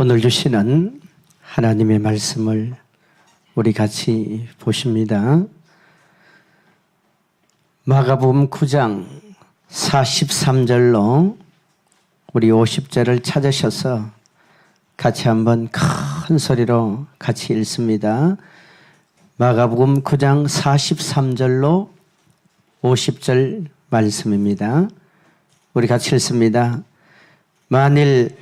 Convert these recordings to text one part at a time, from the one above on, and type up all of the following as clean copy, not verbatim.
오늘 주시는 하나님의 말씀을 우리 같이 보십니다. 마가복음 9장 43절로 우리 50절을 찾으셔서 같이 한번 큰 소리로 같이 읽습니다. 마가복음 9장 43절로 50절 말씀입니다. 우리 같이 읽습니다. 만일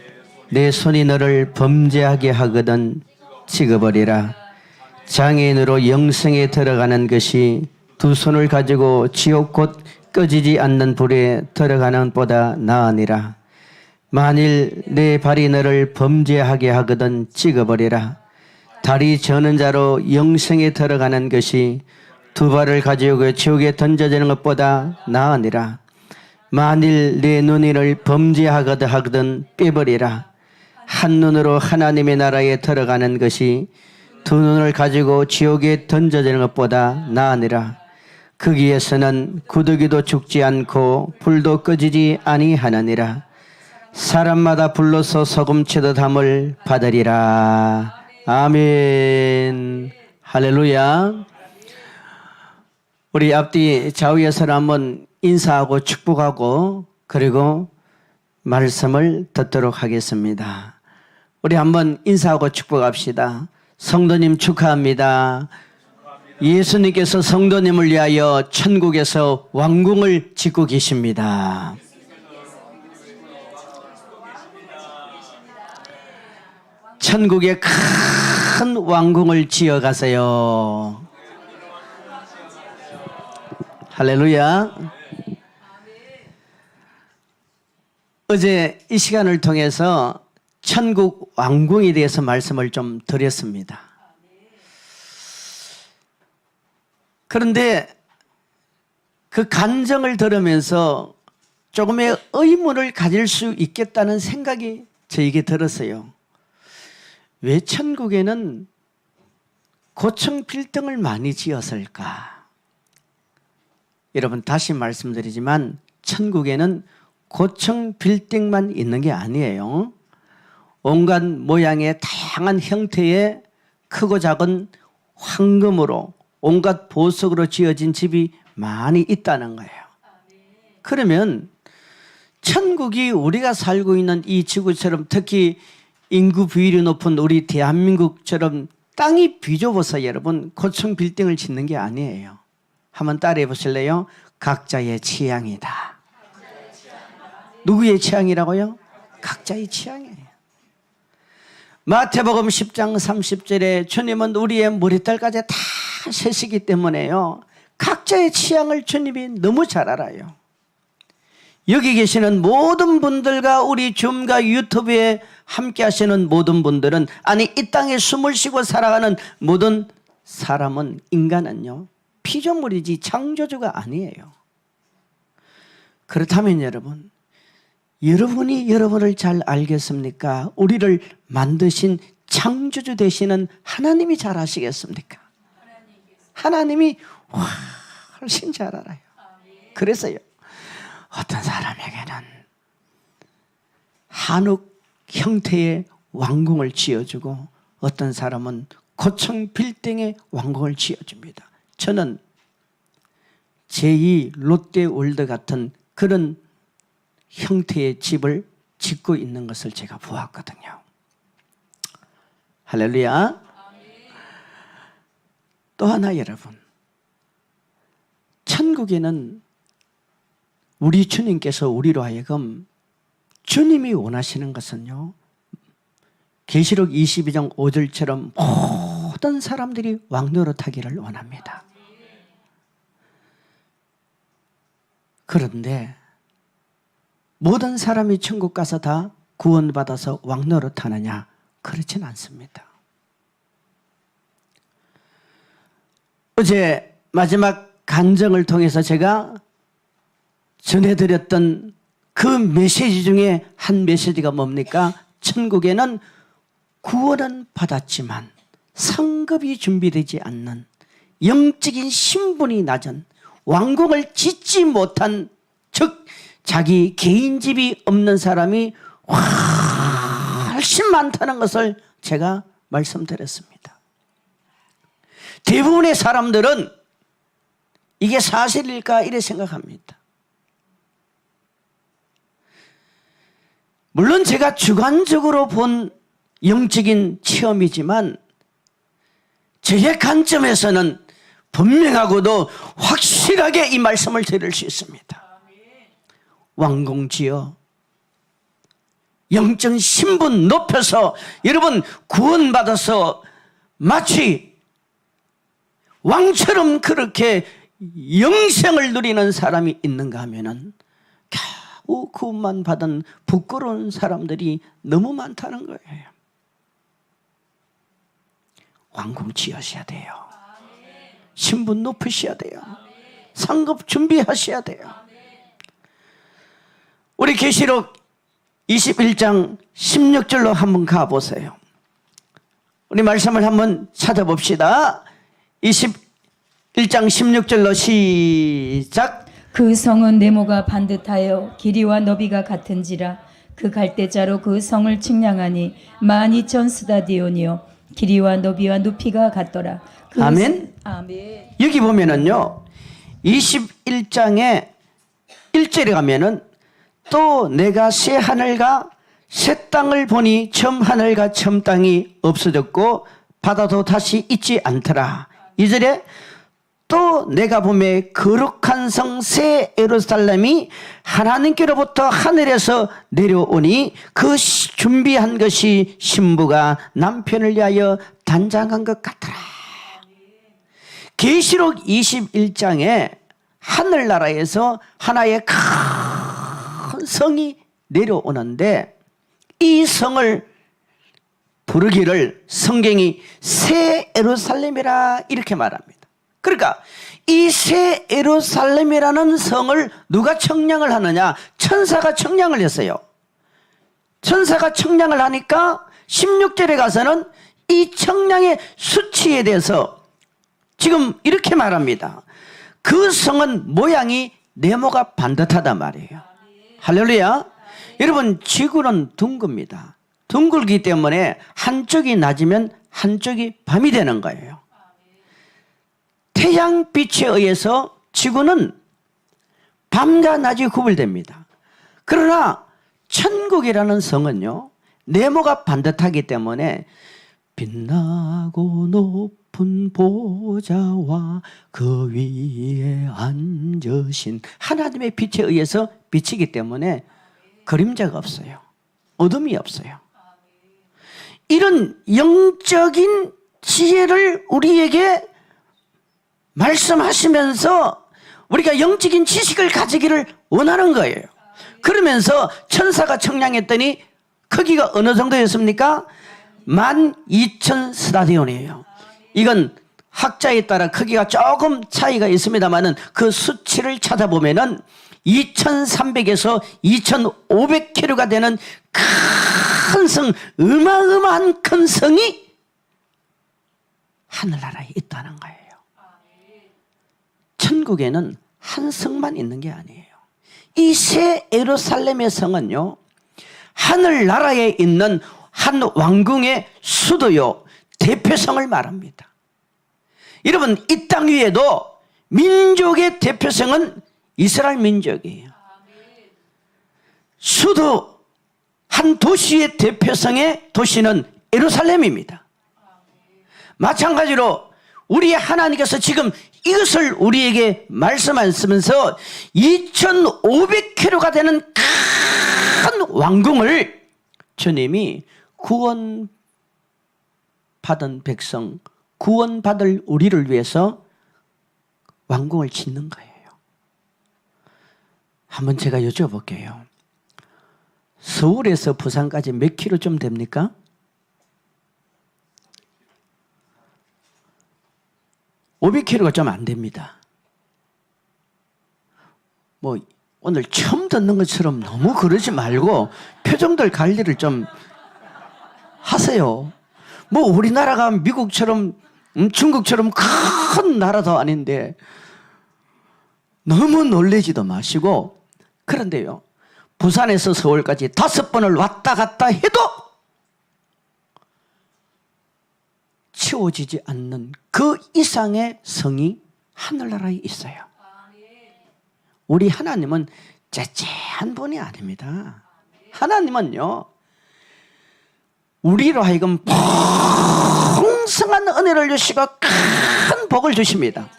내 손이 너를 범죄하게 하거든 찍어버리라. 장애인으로 영생에 들어가는 것이 두 손을 가지고 지옥 곧 꺼지지 않는 불에 들어가는 것보다 나으니라. 만일 내 발이 너를 범죄하게 하거든 찍어버리라. 다리 저는 자로 영생에 들어가는 것이 두 발을 가지고 지옥에 던져지는 것보다 나으니라. 만일 내 눈이 너를 범죄하거든 빼버리라. 한 눈으로 하나님의 나라에 들어가는 것이 두 눈을 가지고 지옥에 던져지는 것보다 나으니라. 거기에서는 구더기도 죽지 않고 불도 꺼지지 아니하느니라. 사람마다 불로서 소금치듯 함을 받으리라. 아멘. 할렐루야. 우리 앞뒤 좌우에서는 한번 인사하고 축복하고 그리고 말씀을 듣도록 하겠습니다. 우리 한번 인사하고 축복합시다. 성도님 축하합니다. 예수님께서 성도님을 위하여 천국에서 왕궁을 짓고 계십니다. 천국에 큰 왕궁을 지어 가세요. 할렐루야. 어제 이 시간을 통해서 천국 왕궁에 대해서 말씀을 좀 드렸습니다. 그런데 그 간증을 들으면서 조금의 의문을 가질 수 있겠다는 생각이 저에게 들었어요. 왜 천국에는 고층 빌딩을 많이 지었을까? 여러분 다시 말씀드리지만 천국에는 고층 빌딩만 있는 게 아니에요. 온갖 모양의 다양한 형태의 크고 작은 황금으로 온갖 보석으로 지어진 집이 많이 있다는 거예요. 그러면 천국이 우리가 살고 있는 이 지구처럼 특히 인구 비율이 높은 우리 대한민국처럼 땅이 비좁아서 여러분 고층 빌딩을 짓는 게 아니에요. 한번 따라해 보실래요? 각자의 취향이다. 누구의 취향이라고요? 각자의 취향이에요. 마태복음 10장 30절에 주님은 우리의 머리털까지 다 세시기 때문에요. 각자의 취향을 주님이 너무 잘 알아요. 여기 계시는 모든 분들과 우리 줌과 유튜브에 함께 하시는 모든 분들은 아니 이 땅에 숨을 쉬고 살아가는 모든 사람은 인간은요. 피조물이지 창조주가 아니에요. 그렇다면 여러분이 여러분을 잘 알겠습니까? 우리를 만드신 창조주 되시는 하나님이 잘 아시겠습니까? 하나님이 훨씬 잘 알아요. 그래서요. 어떤 사람에게는 한옥 형태의 왕궁을 지어주고 어떤 사람은 고층 빌딩의 왕궁을 지어줍니다. 저는 제2 롯데월드 같은 그런 형태의 집을 짓고 있는 것을 제가 보았거든요. 할렐루야. 또 하나 여러분, 천국에는 우리 주님께서 우리로 하여금 주님이 원하시는 것은요, 계시록 22장 5절처럼 모든 사람들이 왕노릇하기를 원합니다. 그런데 모든 사람이 천국 가서 다 구원받아서 왕노릇하느냐? 그렇진 않습니다. 어제 마지막 간증을 통해서 제가 전해드렸던 그 메시지 중에 한 메시지가 뭡니까? 천국에는 구원은 받았지만 상급이 준비되지 않는 영적인 신분이 낮은 왕궁을 짓지 못한 즉 자기 개인 집이 없는 사람이 훨씬 많다는 것을 제가 말씀드렸습니다. 대부분의 사람들은 이게 사실일까 이래 생각합니다. 물론 제가 주관적으로 본 영적인 체험이지만 제 관점에서는 분명하고도 확실하게 이 말씀을 드릴 수 있습니다. 왕공지여, 영적 신분 높여서 여러분 구원받아서 마치 왕처럼 그렇게 영생을 누리는 사람이 있는가 하면은 겨우 구원만 받은 부끄러운 사람들이 너무 많다는 거예요. 왕공지어셔야 돼요. 신분 높으셔야 돼요. 상급 준비하셔야 돼요. 우리 계시록 21장 16절로 한번 가보세요. 우리 말씀을 한번 찾아봅시다. 21장 16절로 시작. 그 성은 네모가 반듯하여 길이와 너비가 같은지라 그 갈대자로 그 성을 측량하니 12,000 스다디온이요 길이와 너비와 높이가 같더라. 아멘. 아멘. 여기 보면은요 21장에 1절에 가면은 또 내가 새 하늘과 새 땅을 보니 처음 하늘과 처음 땅이 없어졌고 바다도 다시 있지 않더라. 2절에 또 내가 보매 거룩한 성 새 예루살렘이 하나님께로부터 하늘에서 내려오니 그 준비한 것이 신부가 남편을 위하여 단장한 것 같더라. 계시록 21장에 하늘나라에서 하나의 큰 성이 내려오는데 이 성을 부르기를 성경이 새 예루살렘이라 이렇게 말합니다. 그러니까 이 새 예루살렘이라는 성을 누가 청량을 하느냐? 천사가 청량을 했어요. 천사가 청량을 하니까 16절에 가서는 이 청량의 수치에 대해서 지금 이렇게 말합니다. 그 성은 모양이 네모가 반듯하단 말이에요. 할렐루야. 여러분 지구는 둥급니다. 둥글기 때문에 한쪽이 낮으면 한쪽이 밤이 되는 거예요. 태양빛에 의해서 지구는 밤과 낮이 구별됩니다. 그러나 천국이라는 성은요 네모가 반듯하기 때문에 빛나고 높은 보좌와 그 위에 앉으신 하나님의 빛에 의해서 비치기 때문에 그림자가 없어요. 어둠이 없어요. 이런 영적인 지혜를 우리에게 말씀하시면서 우리가 영적인 지식을 가지기를 원하는 거예요. 그러면서 천사가 청량했더니 크기가 어느 정도였습니까? 12,000 스다디온이에요. 이건 학자에 따라 크기가 조금 차이가 있습니다만은 그 수치를 찾아보면은 2,300에서 2,500kg가 되는 큰 성, 어마어마한 큰 성이 하늘나라에 있다는 거예요. 천국에는 한 성만 있는 게 아니에요. 이 새 예루살렘의 성은요 하늘나라에 있는 한 왕궁의 수도요 대표성을 말합니다. 여러분 이 땅 위에도 민족의 대표성은 이스라엘 민족이에요. 수도 한 도시의 대표성의 도시는 예루살렘입니다. 마찬가지로 우리 하나님께서 지금 이것을 우리에게 말씀하시면서 2,500km가 되는 큰 왕궁을 주님이 구원받은 백성, 구원받을 우리를 위해서 왕궁을 짓는 거예요. 한번 제가 여쭤볼게요. 서울에서 부산까지 몇 킬로 좀 됩니까? (500km가) 좀 안 됩니다. 뭐 오늘 처음 듣는 것처럼 너무 그러지 말고 표정들 관리를 좀 하세요. 뭐 우리나라가 미국처럼 중국처럼 큰 나라도 아닌데 너무 놀라지도 마시고. 그런데요 부산에서 서울까지 5번을 왔다 갔다 해도 채워지지 않는 그 이상의 성이 하늘나라에 있어요. 우리 하나님은 째째한 분이 아닙니다. 하나님은요, 우리로 하여금 풍성한 은혜를 주시고 큰 복을 주십니다.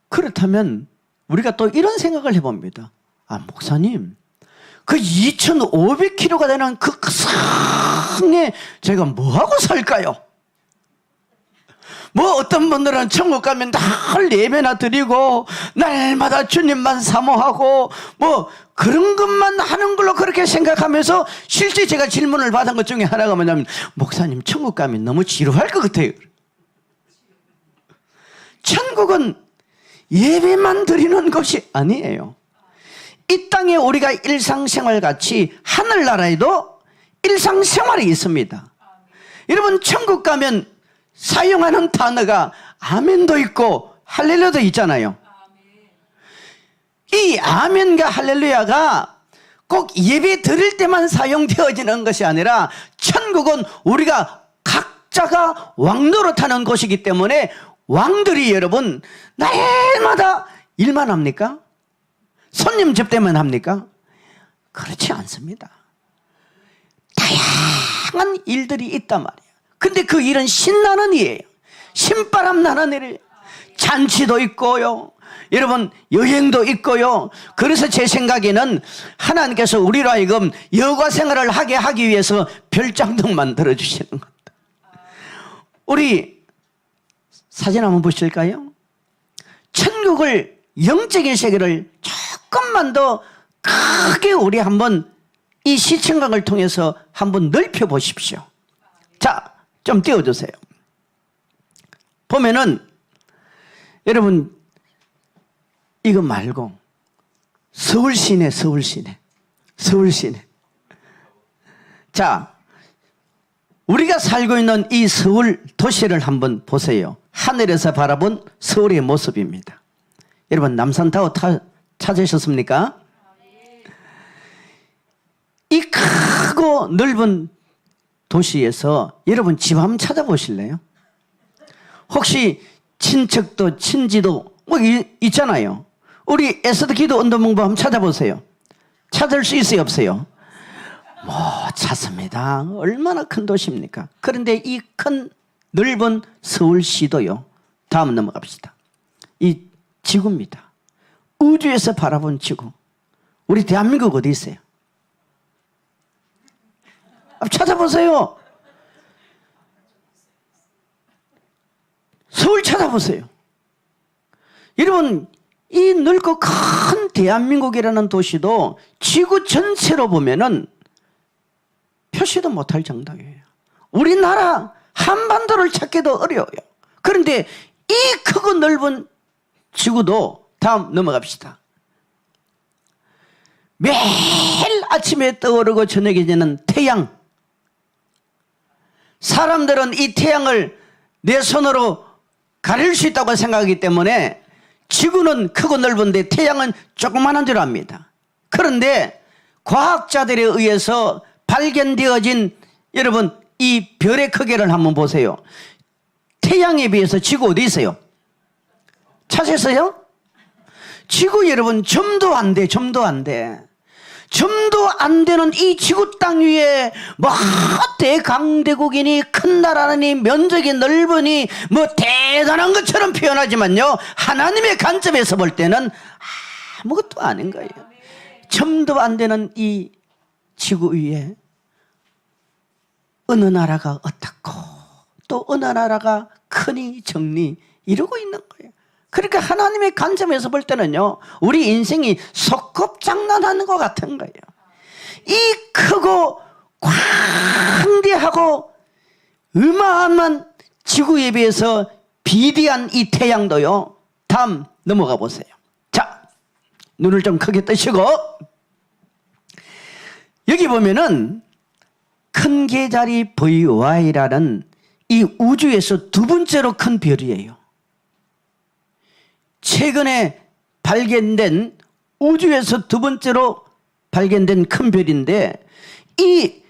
그렇다면 우리가 또 이런 생각을 해봅니다. 아, 목사님, 그 2,500kg가 되는 그 상에 제가 뭐하고 살까요? 뭐 어떤 분들은 천국 가면 날 예배나 드리고 날마다 주님만 사모하고 뭐 그런 것만 하는 걸로 그렇게 생각하면서, 실제 제가 질문을 받은 것 중에 하나가 뭐냐면, 목사님 천국 가면 너무 지루할 것 같아요. 천국은 예배만 드리는 것이 아니에요. 이 땅에 우리가 일상생활같이 하늘나라에도 일상생활이 있습니다. 여러분, 천국 가면 사용하는 단어가 아멘도 있고 할렐루야도 있잖아요. 이 아멘과 할렐루야가 꼭 예배 드릴 때만 사용되어지는 것이 아니라, 천국은 우리가 각자가 왕노릇하는 곳이기 때문에 왕들이 여러분 날마다 일만 합니까? 손님 접대만 합니까? 그렇지 않습니다. 다양한 일들이 있단 말이에요. 근데 그 일은 신나는 일이에요. 신바람 나는 일이에요. 잔치도 있고요, 여러분 여행도 있고요. 그래서 제 생각에는 하나님께서 우리로 하여금 여가 생활을 하기 위해서 별장도 만들어 주시는 겁니다. 우리 사진 한번 보실까요? 천국을, 영적인 세계를 조금만 더 크게 우리 한번 이 시청각을 통해서 한번 넓혀 보십시오. 자, 좀 띄워주세요. 보면은 여러분, 이거 말고 서울 시내. 자, 우리가 살고 있는 이 서울 도시를 한번 보세요. 하늘에서 바라본 서울의 모습입니다. 여러분, 남산타워 찾으셨습니까? 이 크고 넓은 도시에서 여러분 집 한번 찾아보실래요? 혹시 친척도 친지도 뭐 있잖아요. 우리 에스더 기도 운동본부 한번 찾아보세요. 찾을 수 있어요, 없어요? 뭐 찾습니다. 얼마나 큰 도시입니까? 그런데 이 큰 넓은 서울시도요, 다음 넘어갑시다. 이 지구입니다. 우주에서 바라본 지구. 우리 대한민국 어디 있어요? 찾아보세요. 서울 찾아보세요. 여러분, 이 넓고 큰 대한민국이라는 도시도 지구 전체로 보면은 표시도 못할 정도예요. 우리나라 한반도를 찾기도 어려워요. 그런데 이 크고 넓은 지구도, 다음 넘어갑시다. 매일 아침에 떠오르고 저녁에 지는 태양. 사람들은 이 태양을 내 손으로 가릴 수 있다고 생각하기 때문에 지구는 크고 넓은데 태양은 조그만한 줄 압니다. 그런데 과학자들에 의해서 발견되어진, 여러분 이 별의 크기를 한번 보세요. 태양에 비해서 지구 어디 있어요? 찾으셨어요? 지구 여러분 점도 안 돼. 점도 안 되는 이 지구 땅 위에 뭐 대강대국이니 큰 나라니 면적이 넓으니 뭐 대단한 것처럼 표현하지만요, 하나님의 관점에서 볼 때는 아무것도 아닌 거예요. 점도 안 되는 이 지구 위에 어느 나라가 어떻고 또 어느 나라가 크니 적니 이러고 있는 거예요. 그러니까 하나님의 관점에서 볼 때는요, 우리 인생이 소꿉장난하는 것 같은 거예요. 이 크고 광대하고 어마어마한 지구에 비해서 비대한 이 태양도요, 다음 넘어가 보세요. 자, 눈을 좀 크게 뜨시고, 여기 보면은 큰 계자리 VY라는 이 우주에서 두 번째로 큰 별이에요. 최근에 발견된, 우주에서 두 번째로 발견된 큰 별인데, 이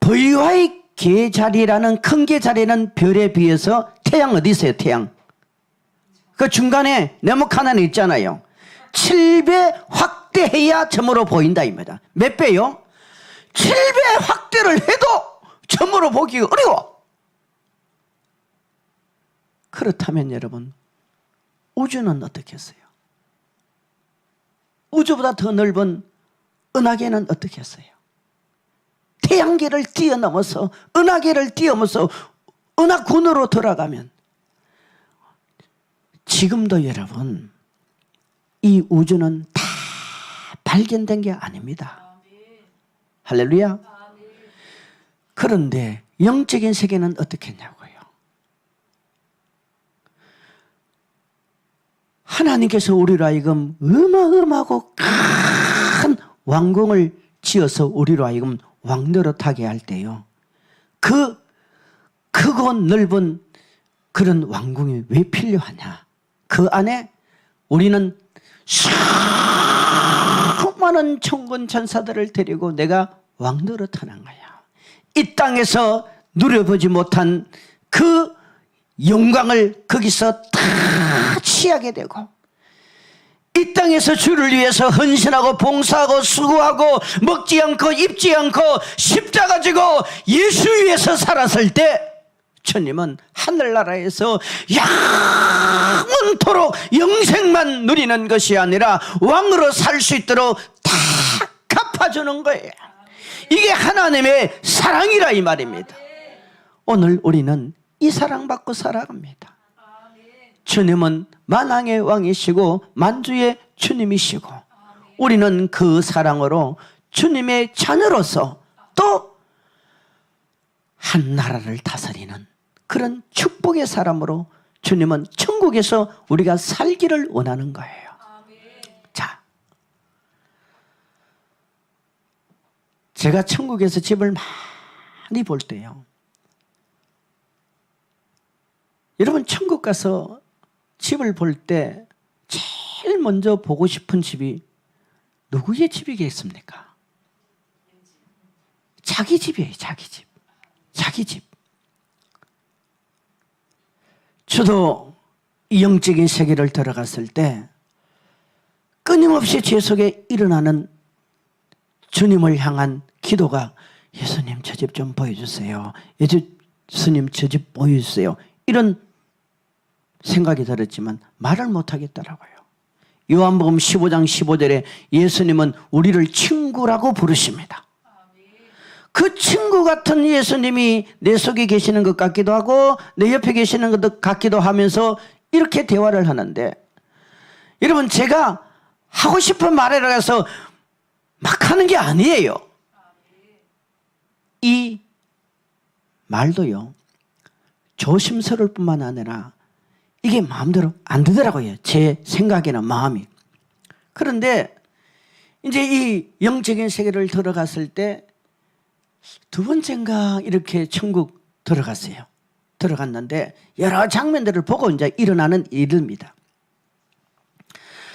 VY 계자리라는 큰 계자리는 별에 비해서 태양 어디 있어요? 태양. 그 중간에 네모 하나 있잖아요. 7배 확대해야 점으로 보인다 입니다. 몇 배요? 7배 확대를 해도 점으로 보기 어려워. 그렇다면 여러분, 우주는 어떻게 했어요? 우주보다 더 넓은 은하계는 어떻게 했어요? 태양계를 뛰어넘어서 은하계를 뛰어넘어서 은하군으로 들어가면, 지금도 여러분 이 우주는 다 발견된 게 아닙니다. 할렐루야. 그런데 영적인 세계는 어떻게 했냐고요? 하나님께서 우리로 하여금 어마어마하고 큰 왕궁을 지어서 우리로 하여금 왕노릇하게 할 때요, 그 크고 넓은 그런 왕궁이 왜 필요하냐? 그 안에 우리는 수많은 천군 천사들을 데리고 내가 왕노릇하는 거야. 이 땅에서 누려보지 못한 그 영광을 거기서 다 취하게 되고, 이 땅에서 주를 위해서 헌신하고 봉사하고 수고하고 먹지 않고 입지 않고 십자가 지고 예수 위해서 살았을 때, 주님은 하늘나라에서 영원토록 영생만 누리는 것이 아니라 왕으로 살 수 있도록 다 갚아주는 거예요. 이게 하나님의 사랑이라 이 말입니다. 오늘 우리는 이 사랑받고 살아갑니다. 주님은 만왕의 왕이시고 만주의 주님이시고, 우리는 그 사랑으로 주님의 자녀로서 또 한 나라를 다스리는 그런 축복의 사람으로 주님은 천국에서 우리가 살기를 원하는 거예요. 자, 제가 천국에서 집을 많이 볼 때요, 여러분 천국 가서 집을 볼 때 제일 먼저 보고 싶은 집이 누구의 집이겠습니까? 자기 집이에요. 자기 집. 자기 집. 저도 이 영적인 세계를 들어갔을 때 끊임없이 제 속에 일어나는 주님을 향한 기도가, 예수님 저 집 좀 보여주세요. 예수님 저 집 보여주세요. 이런 생각이 들었지만 말을 못하겠더라고요. 요한복음 15장 15절에 예수님은 우리를 친구라고 부르십니다. 그 친구 같은 예수님이 내 속에 계시는 것 같기도 하고 내 옆에 계시는 것 같기도 하면서 이렇게 대화를 하는데, 여러분 제가 하고 싶은 말이라 해서 막 하는 게 아니에요. 이 말도요, 조심스러울 뿐만 아니라 이게 마음대로 안 되더라고요. 제 생각이나 마음이. 그런데 이제 이 영적인 세계를 들어갔을 때 두 번째인가 이렇게 천국 들어갔어요. 들어갔는데 여러 장면들을 보고 이제 일어나는 일입니다.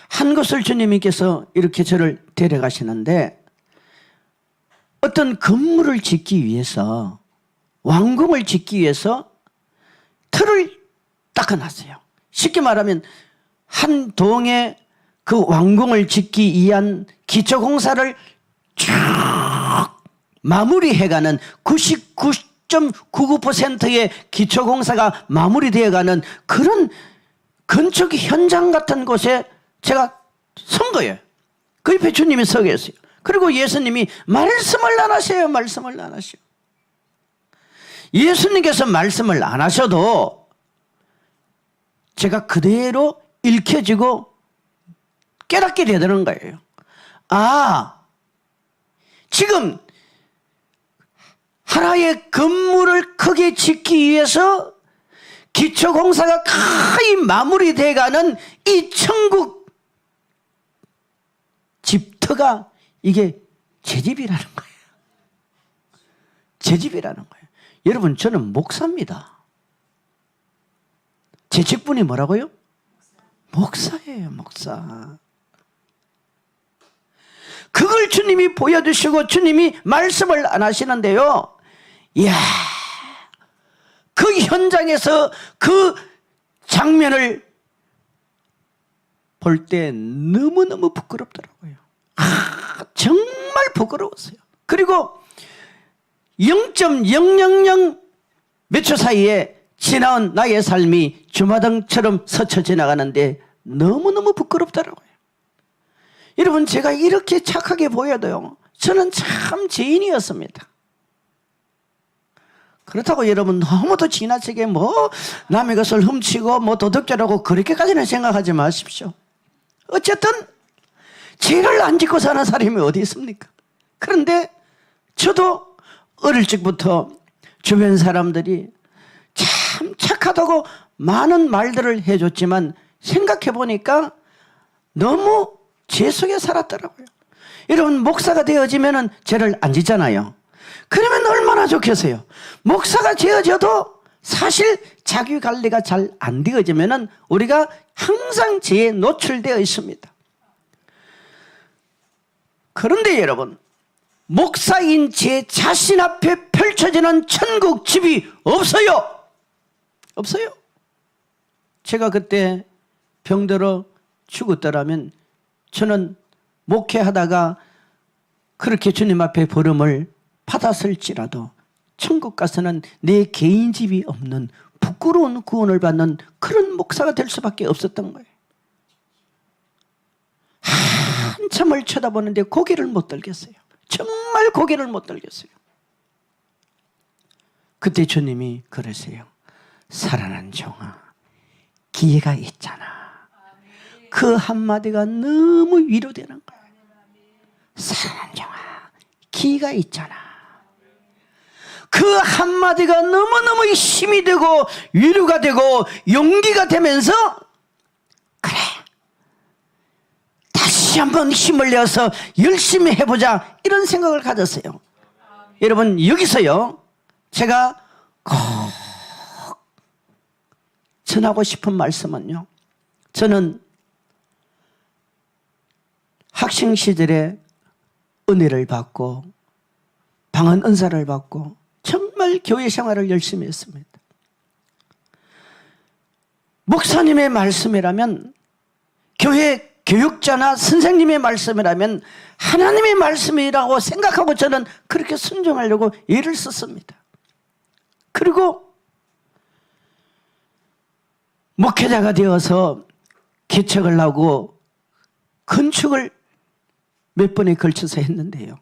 한 곳을 주님께서 이렇게 저를 데려가시는데, 어떤 건물을 짓기 위해서, 왕궁을 짓기 위해서 틀을 닦아놨어요. 쉽게 말하면 한 동에 그 왕궁을 짓기 위한 기초공사를 쭉 마무리해가는 99.99%의 기초공사가 마무리되어가는 그런 건축 현장 같은 곳에 제가 선 거예요. 그 옆에 주님이 서 계세요. 그리고 예수님이 말씀을 안 하세요. 말씀을 안 하셔. 예수님께서 말씀을 안 하셔도 제가 그대로 읽혀지고 깨닫게 되는 거예요. 아, 지금 하나의 건물을 크게 짓기 위해서 기초공사가 거의 마무리돼가는 이 천국 집터가 이게 제 집이라는 거예요. 제 집이라는 거예요. 여러분 저는 목사입니다. 제 직분이 뭐라고요? 목사예요. 목사. 그걸 주님이 보여주시고 주님이 말씀을 안 하시는데요, 이야, 그 현장에서 그 장면을 볼 때 너무너무 부끄럽더라고요. 정말 부끄러웠어요. 그리고 0.000 몇 초 사이에 지나온 나의 삶이 주마등처럼 스쳐 지나가는데 너무너무 부끄럽더라고요. 여러분, 제가 이렇게 착하게 보여도요, 저는 참 죄인이었습니다. 그렇다고 여러분 너무도 지나치게 남의 것을 훔치고 도둑질하고 그렇게까지는 생각하지 마십시오. 어쨌든 죄를 안 짓고 사는 사람이 어디 있습니까? 그런데 저도 어릴 적부터 주변 사람들이 참 착하다고 많은 말들을 해줬지만 생각해 보니까 너무 죄 속에 살았더라고요. 여러분, 목사가 되어지면 죄를 안 짓잖아요. 그러면 얼마나 좋겠어요. 목사가 되어져도 사실 자기 관리가 잘 안 되어지면 우리가 항상 죄에 노출되어 있습니다. 그런데 여러분, 목사인 제 자신 앞에 펼쳐지는 천국 집이 없어요. 없어요. 제가 그때 병들어 죽었더라면 저는 목회하다가 그렇게 주님 앞에 부름을 받았을지라도 천국 가서는 내 개인 집이 없는 부끄러운 구원을 받는 그런 목사가 될 수밖에 없었던 거예요. 한참을 쳐다보는데 고개를 못 들겠어요. 정말 고개를 못 들겠어요. 그때 주님이 그러세요. 살아난 종아, 기회가 있잖아. 그 한마디가 너무 위로되는 거예요. 살아난 종아, 기회가 있잖아. 그 한마디가 너무너무 힘이 되고 위로가 되고 용기가 되면서 그래, 다시 한번 힘을 내어서 열심히 해보자, 이런 생각을 가졌어요. 여러분, 여기서요 제가 꼭 전하고 싶은 말씀은요, 저는 학생 시절에 은혜를 받고 방언 은사를 받고 정말 교회 생활을 열심히 했습니다. 목사님의 말씀이라면, 교회 교육자나 선생님의 말씀이라면 하나님의 말씀이라고 생각하고 저는 그렇게 순종하려고 애를 썼습니다. 그리고 목회자가 되어서 개척을 하고 건축을 몇 번에 걸쳐서 했는데요,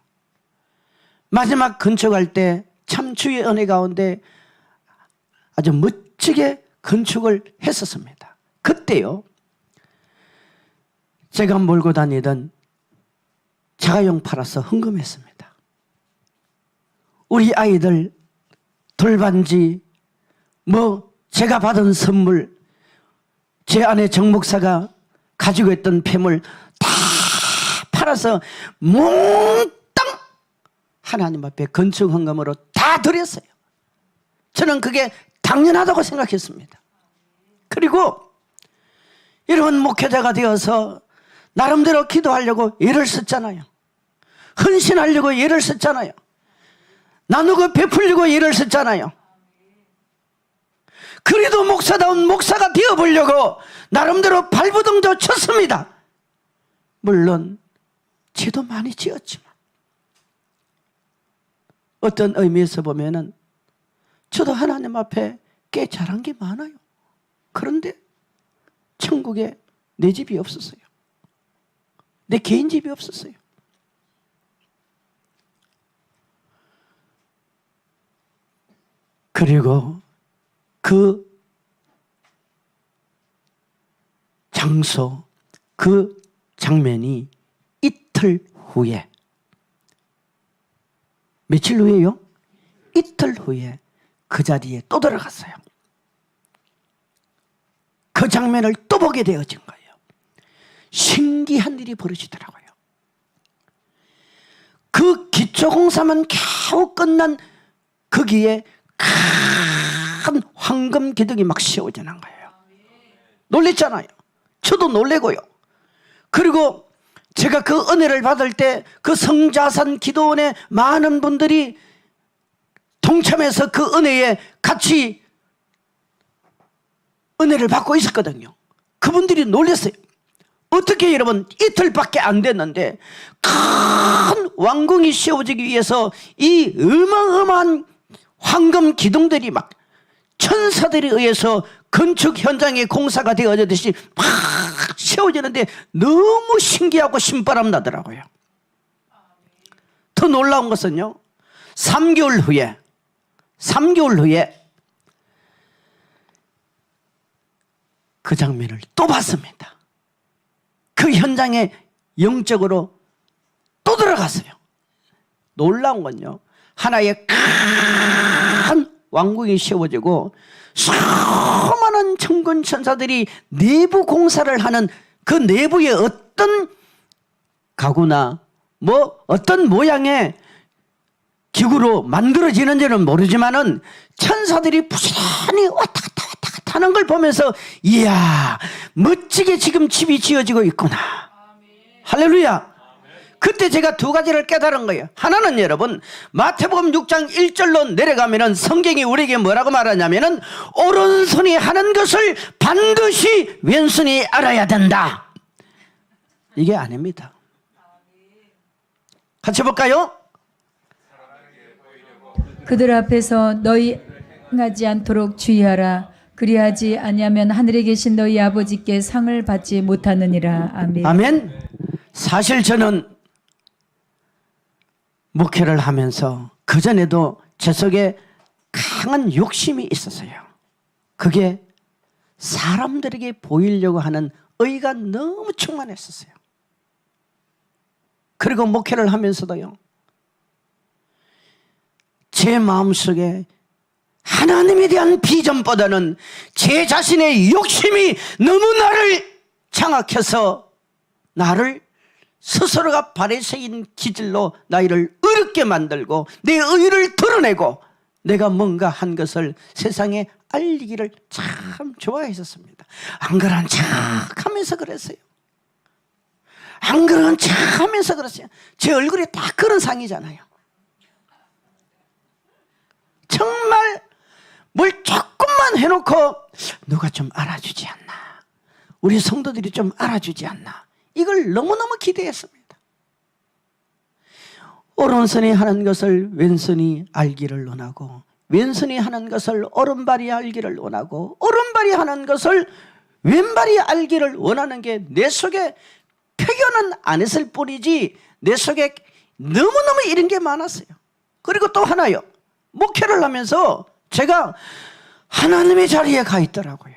마지막 건축할 때 참 주의 은혜 가운데 아주 멋지게 건축을 했었습니다. 그때요, 제가 몰고 다니던 자가용 팔아서 헌금했습니다. 우리 아이들 돌반지, 제가 받은 선물, 제 아내 정목사가 가지고 있던 폐물 다 팔아서 몽땅 하나님 앞에 건축 헌금으로 다 드렸어요. 저는 그게 당연하다고 생각했습니다. 그리고 여러분, 목회자가 되어서 나름대로 기도하려고 애를 썼잖아요. 헌신하려고 애를 썼잖아요. 나누고 베풀려고 애를 썼잖아요. 그래도 목사다운 목사가 되어보려고 나름대로 발버둥도 쳤습니다. 물론 죄도 많이 지었지만 어떤 의미에서 보면은 저도 하나님 앞에 꽤 잘한 게 많아요. 그런데 천국에 내 집이 없었어요. 내 개인 집이 없었어요. 그리고 그 장소, 그 장면이 이틀 후에, 며칠 후에요? 이틀 후에 그 자리에 또 들어갔어요. 그 장면을 또 보게 되어진 거예요. 신기한 일이 벌어지더라고요. 그 기초공사만 겨우 끝난 거기에 큰 황금 기둥이 막 세워지는 거예요. 놀랬잖아요. 저도 놀래고요. 그리고 제가 그 은혜를 받을 때 그 성자산 기도원에 많은 분들이 동참해서 그 은혜에 같이 은혜를 받고 있었거든요. 그분들이 놀랐어요. 어떻게 여러분 이틀밖에 안 됐는데 큰 왕궁이 세워지기 위해서 이 어마어마한 황금 기둥들이 막 천사들에 의해서 건축 현장에 공사가 되어지듯이 막 세워지는데 너무 신기하고 신바람 나더라고요. 더 놀라운 것은요, 3개월 후에 그 장면을 또 봤습니다. 그 현장에 영적으로 또 들어갔어요. 놀라운 건요, 하나의 큰 왕궁이 세워지고 수많은 천군 천사들이 내부 공사를 하는 그 내부에 어떤 가구나 뭐 어떤 모양의 기구로 만들어지는지는 모르지만은 천사들이 부지런히 왔다 갔다 하는 걸 보면서 이야, 멋지게 지금 집이 지어지고 있구나. 할렐루야. 그때 제가 두 가지를 깨달은 거예요. 하나는 여러분, 마태복음 6장 1절로 내려가면은 성경이 우리에게 뭐라고 말하냐면은 오른손이 하는 것을 반드시 왼손이 알아야 된다. 이게 아닙니다. 같이 볼까요? 그들 앞에서 너희 행하지 않도록 주의하라. 그리하지 아니하면 하늘에 계신 너희 아버지께 상을 받지 못하느니라. 아멘. 아멘. 사실 저는 목회를 하면서 그전에도 제 속에 강한 욕심이 있었어요. 그게 사람들에게 보이려고 하는 의가 너무 충만했었어요. 그리고 목회를 하면서도요, 제 마음속에 하나님에 대한 비전보다는 제 자신의 욕심이 너무 나를 장악해서 나를 스스로가 바리새인 기질로 나를 어렵게 만들고 내 의를 드러내고 내가 뭔가 한 것을 세상에 알리기를 참 좋아했었습니다. 안 그런 척 하면서 그랬어요. 안 그런 척 하면서 그랬어요. 제 얼굴이 딱 그런 상이잖아요. 정말 뭘 조금만 해놓고 누가 좀 알아주지 않나, 우리 성도들이 좀 알아주지 않나, 이걸 너무너무 기대했습니다. 오른손이 하는 것을 왼손이 알기를 원하고, 왼손이 하는 것을 오른발이 알기를 원하고, 오른발이 하는 것을 왼발이 알기를 원하는 게 내 속에 표현은 안 했을 뿐이지 내 속에 너무너무 이런 게 많았어요. 그리고 또 하나요, 목회를 하면서 제가 하나님의 자리에 가 있더라고요.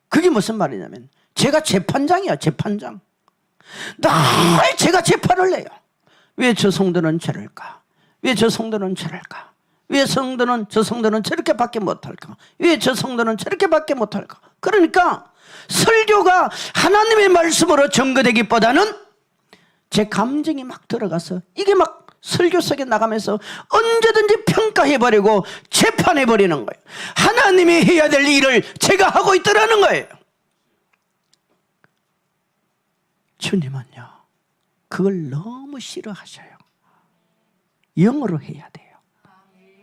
그게 무슨 말이냐면 제가 재판장이야, 재판장. 늘 제가 재판을 해요. 왜 저 성도는 저럴까? 왜 저 성도는 저럴까? 왜 성도는 저 성도는 저렇게밖에 못할까? 왜 저 성도는 저렇게밖에 못할까? 그러니까 설교가 하나님의 말씀으로 전거되기보다는 제 감정이 막 들어가서 이게 막 설교 속에 나가면서 언제든지 평가해버리고 재판해버리는 거예요. 하나님이 해야 될 일을 제가 하고 있더라는 거예요. 주님은요, 그걸 너무 싫어하셔요. 영어로 해야 돼요.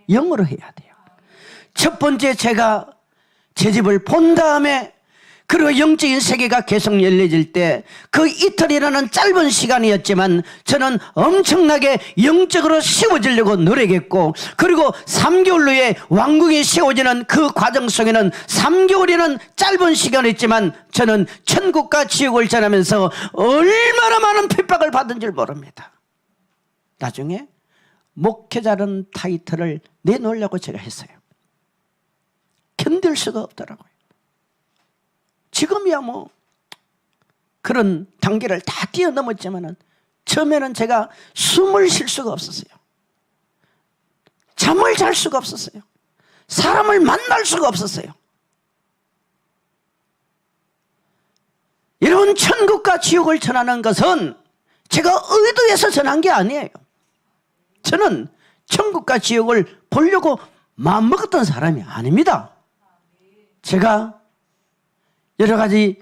영어로 해야 돼요. 첫 번째, 제가 제 집을 본 다음에, 그리고 영적인 세계가 계속 열려질 때 그 이틀이라는 짧은 시간이었지만 저는 엄청나게 영적으로 세워지려고 노력했고, 그리고 3개월 후에 왕궁이 세워지는 그 과정 속에는 3개월이라는 짧은 시간이었지만 저는 천국과 지옥을 전하면서 얼마나 많은 핍박을 받은 줄 모릅니다. 나중에 목회자라는 타이틀을 내놓으려고 제가 했어요. 견딜 수가 없더라고요. 지금이야 뭐 그런 단계를 다 뛰어넘었지만은 처음에는 제가 숨을 쉴 수가 없었어요. 잠을 잘 수가 없었어요. 사람을 만날 수가 없었어요. 여러분, 천국과 지옥을 전하는 것은 제가 의도해서 전한 게 아니에요. 저는 천국과 지옥을 보려고 마음먹었던 사람이 아닙니다. 제가 여러 가지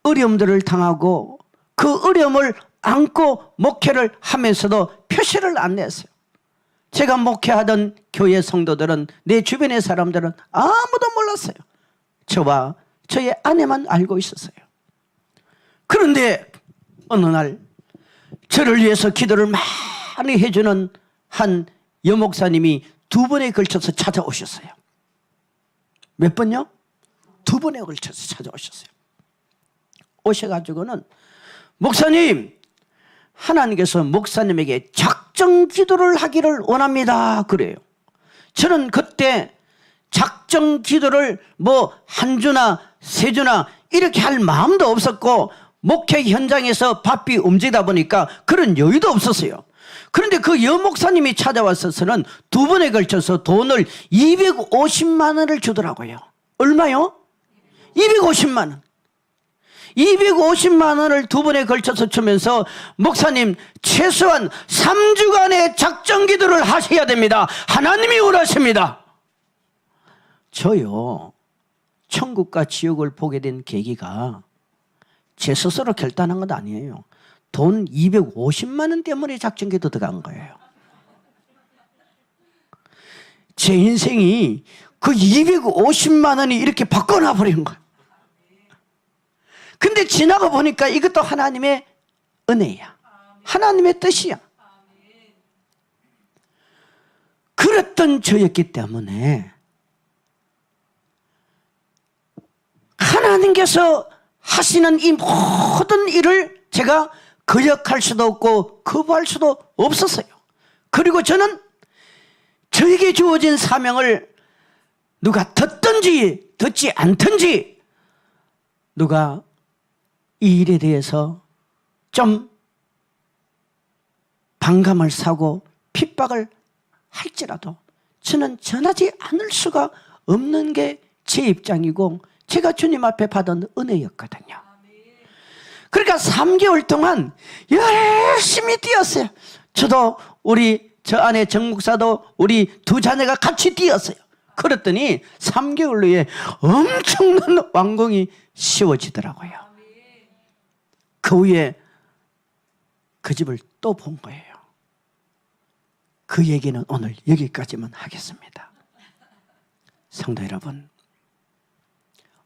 어려움들을 당하고 그 어려움을 안고 목회를 하면서도 표시를 안 냈어요. 제가 목회하던 교회 성도들은, 내 주변의 사람들은 아무도 몰랐어요. 저와 저의 아내만 알고 있었어요. 그런데 어느 날 저를 위해서 기도를 많이 해주는 한 여목사님이 2번에 걸쳐서 찾아오셨어요. 몇 번요? 2번에 걸쳐서 찾아오셨어요. 오셔가지고는 목사님, 하나님께서 목사님에게 작정 기도를 하기를 원합니다. 그래요. 저는 그때 작정 기도를 뭐 한 주나 세 주나 이렇게 할 마음도 없었고 목회 현장에서 바삐 움직이다 보니까 그런 여유도 없었어요. 그런데 그 여목사님이 찾아왔어서는 2번에 걸쳐서 돈을 250만 원을 주더라고요. 얼마요? 250만 원. 250만 원을 2번에 걸쳐서 주면서 목사님 최소한 3주간의 작정 기도를 하셔야 됩니다. 하나님이 원하십니다. 저요, 천국과 지옥을 보게 된 계기가 제 스스로 결단한 건 아니에요. 돈 250만 원 때문에 작정 기도 들어간 거예요. 제 인생이 그 250만 원이 이렇게 바꿔놔 버린 거예요. 근데 지나가 보니까 이것도 하나님의 은혜야. 하나님의 뜻이야. 그랬던 저였기 때문에 하나님께서 하시는 이 모든 일을 제가 거역할 수도 없고 거부할 수도 없었어요. 그리고 저는 저에게 주어진 사명을 누가 듣든지 듣지 않든지 누가 이 일에 대해서 좀 반감을 사고 핍박을 할지라도 저는 전하지 않을 수가 없는 게 제 입장이고 제가 주님 앞에 받은 은혜였거든요. 그러니까 3개월 동안 열심히 뛰었어요. 저도 저 아내 정 목사도 우리 2 자녀가 같이 뛰었어요. 그랬더니 3개월 후에 엄청난 완공이 씌워지더라고요. 그 후에 그 집을 또 본 거예요. 그 얘기는 오늘 여기까지만 하겠습니다. 성도 여러분,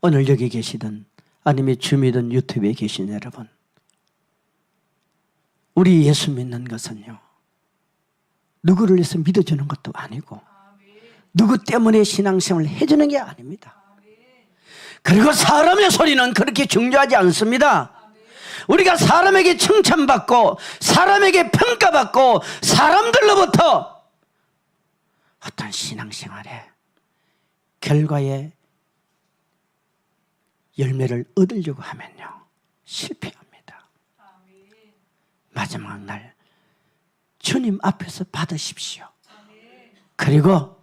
오늘 여기 계시든 아니면 주미든 유튜브에 계신 여러분, 우리 예수 믿는 것은요, 누구를 위해서 믿어주는 것도 아니고 누구 때문에 신앙생활을 해주는 게 아닙니다. 그리고 사람의 소리는 그렇게 중요하지 않습니다. 우리가 사람에게 칭찬받고 사람에게 평가받고 사람들로부터 어떤 신앙생활의 결과에 열매를 얻으려고 하면요, 실패합니다. 마지막 날 주님 앞에서 받으십시오. 그리고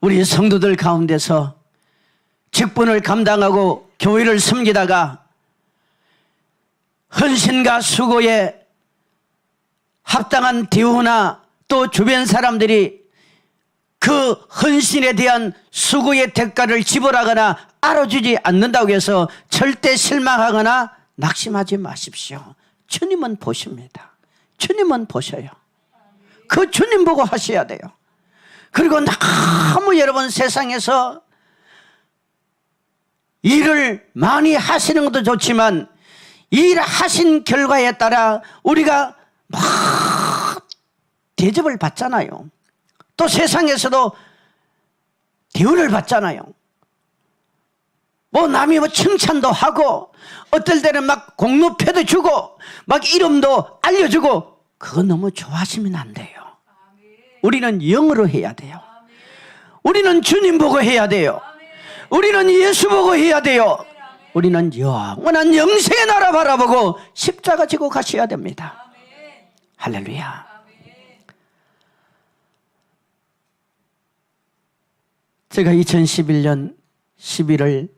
우리 성도들 가운데서 직분을 감당하고 교회를 섬기다가 헌신과 수고에 합당한 대우나 또 주변 사람들이 그 헌신에 대한 수고의 대가를 지불하거나 알아주지 않는다고 해서 절대 실망하거나 낙심하지 마십시오. 주님은 보십니다. 주님은 보셔요. 그 주님 보고 하셔야 돼요. 그리고 너무 여러분 세상에서 일을 많이 하시는 것도 좋지만 일하신 결과에 따라 우리가 막 대접을 받잖아요. 또 세상에서도 대우를 받잖아요. 뭐 남이 뭐 칭찬도 하고 어떨 때는 막 공로표도 주고 막 이름도 알려주고, 그거 너무 좋아하시면 안 돼요. 우리는 영으로 해야 돼요. 우리는 주님 보고 해야 돼요. 우리는 예수 보고 해야 돼요. 우리는 영원한 영생의 나라 바라보고 십자가 지고 가셔야 됩니다. 할렐루야. 제가 2011년 11월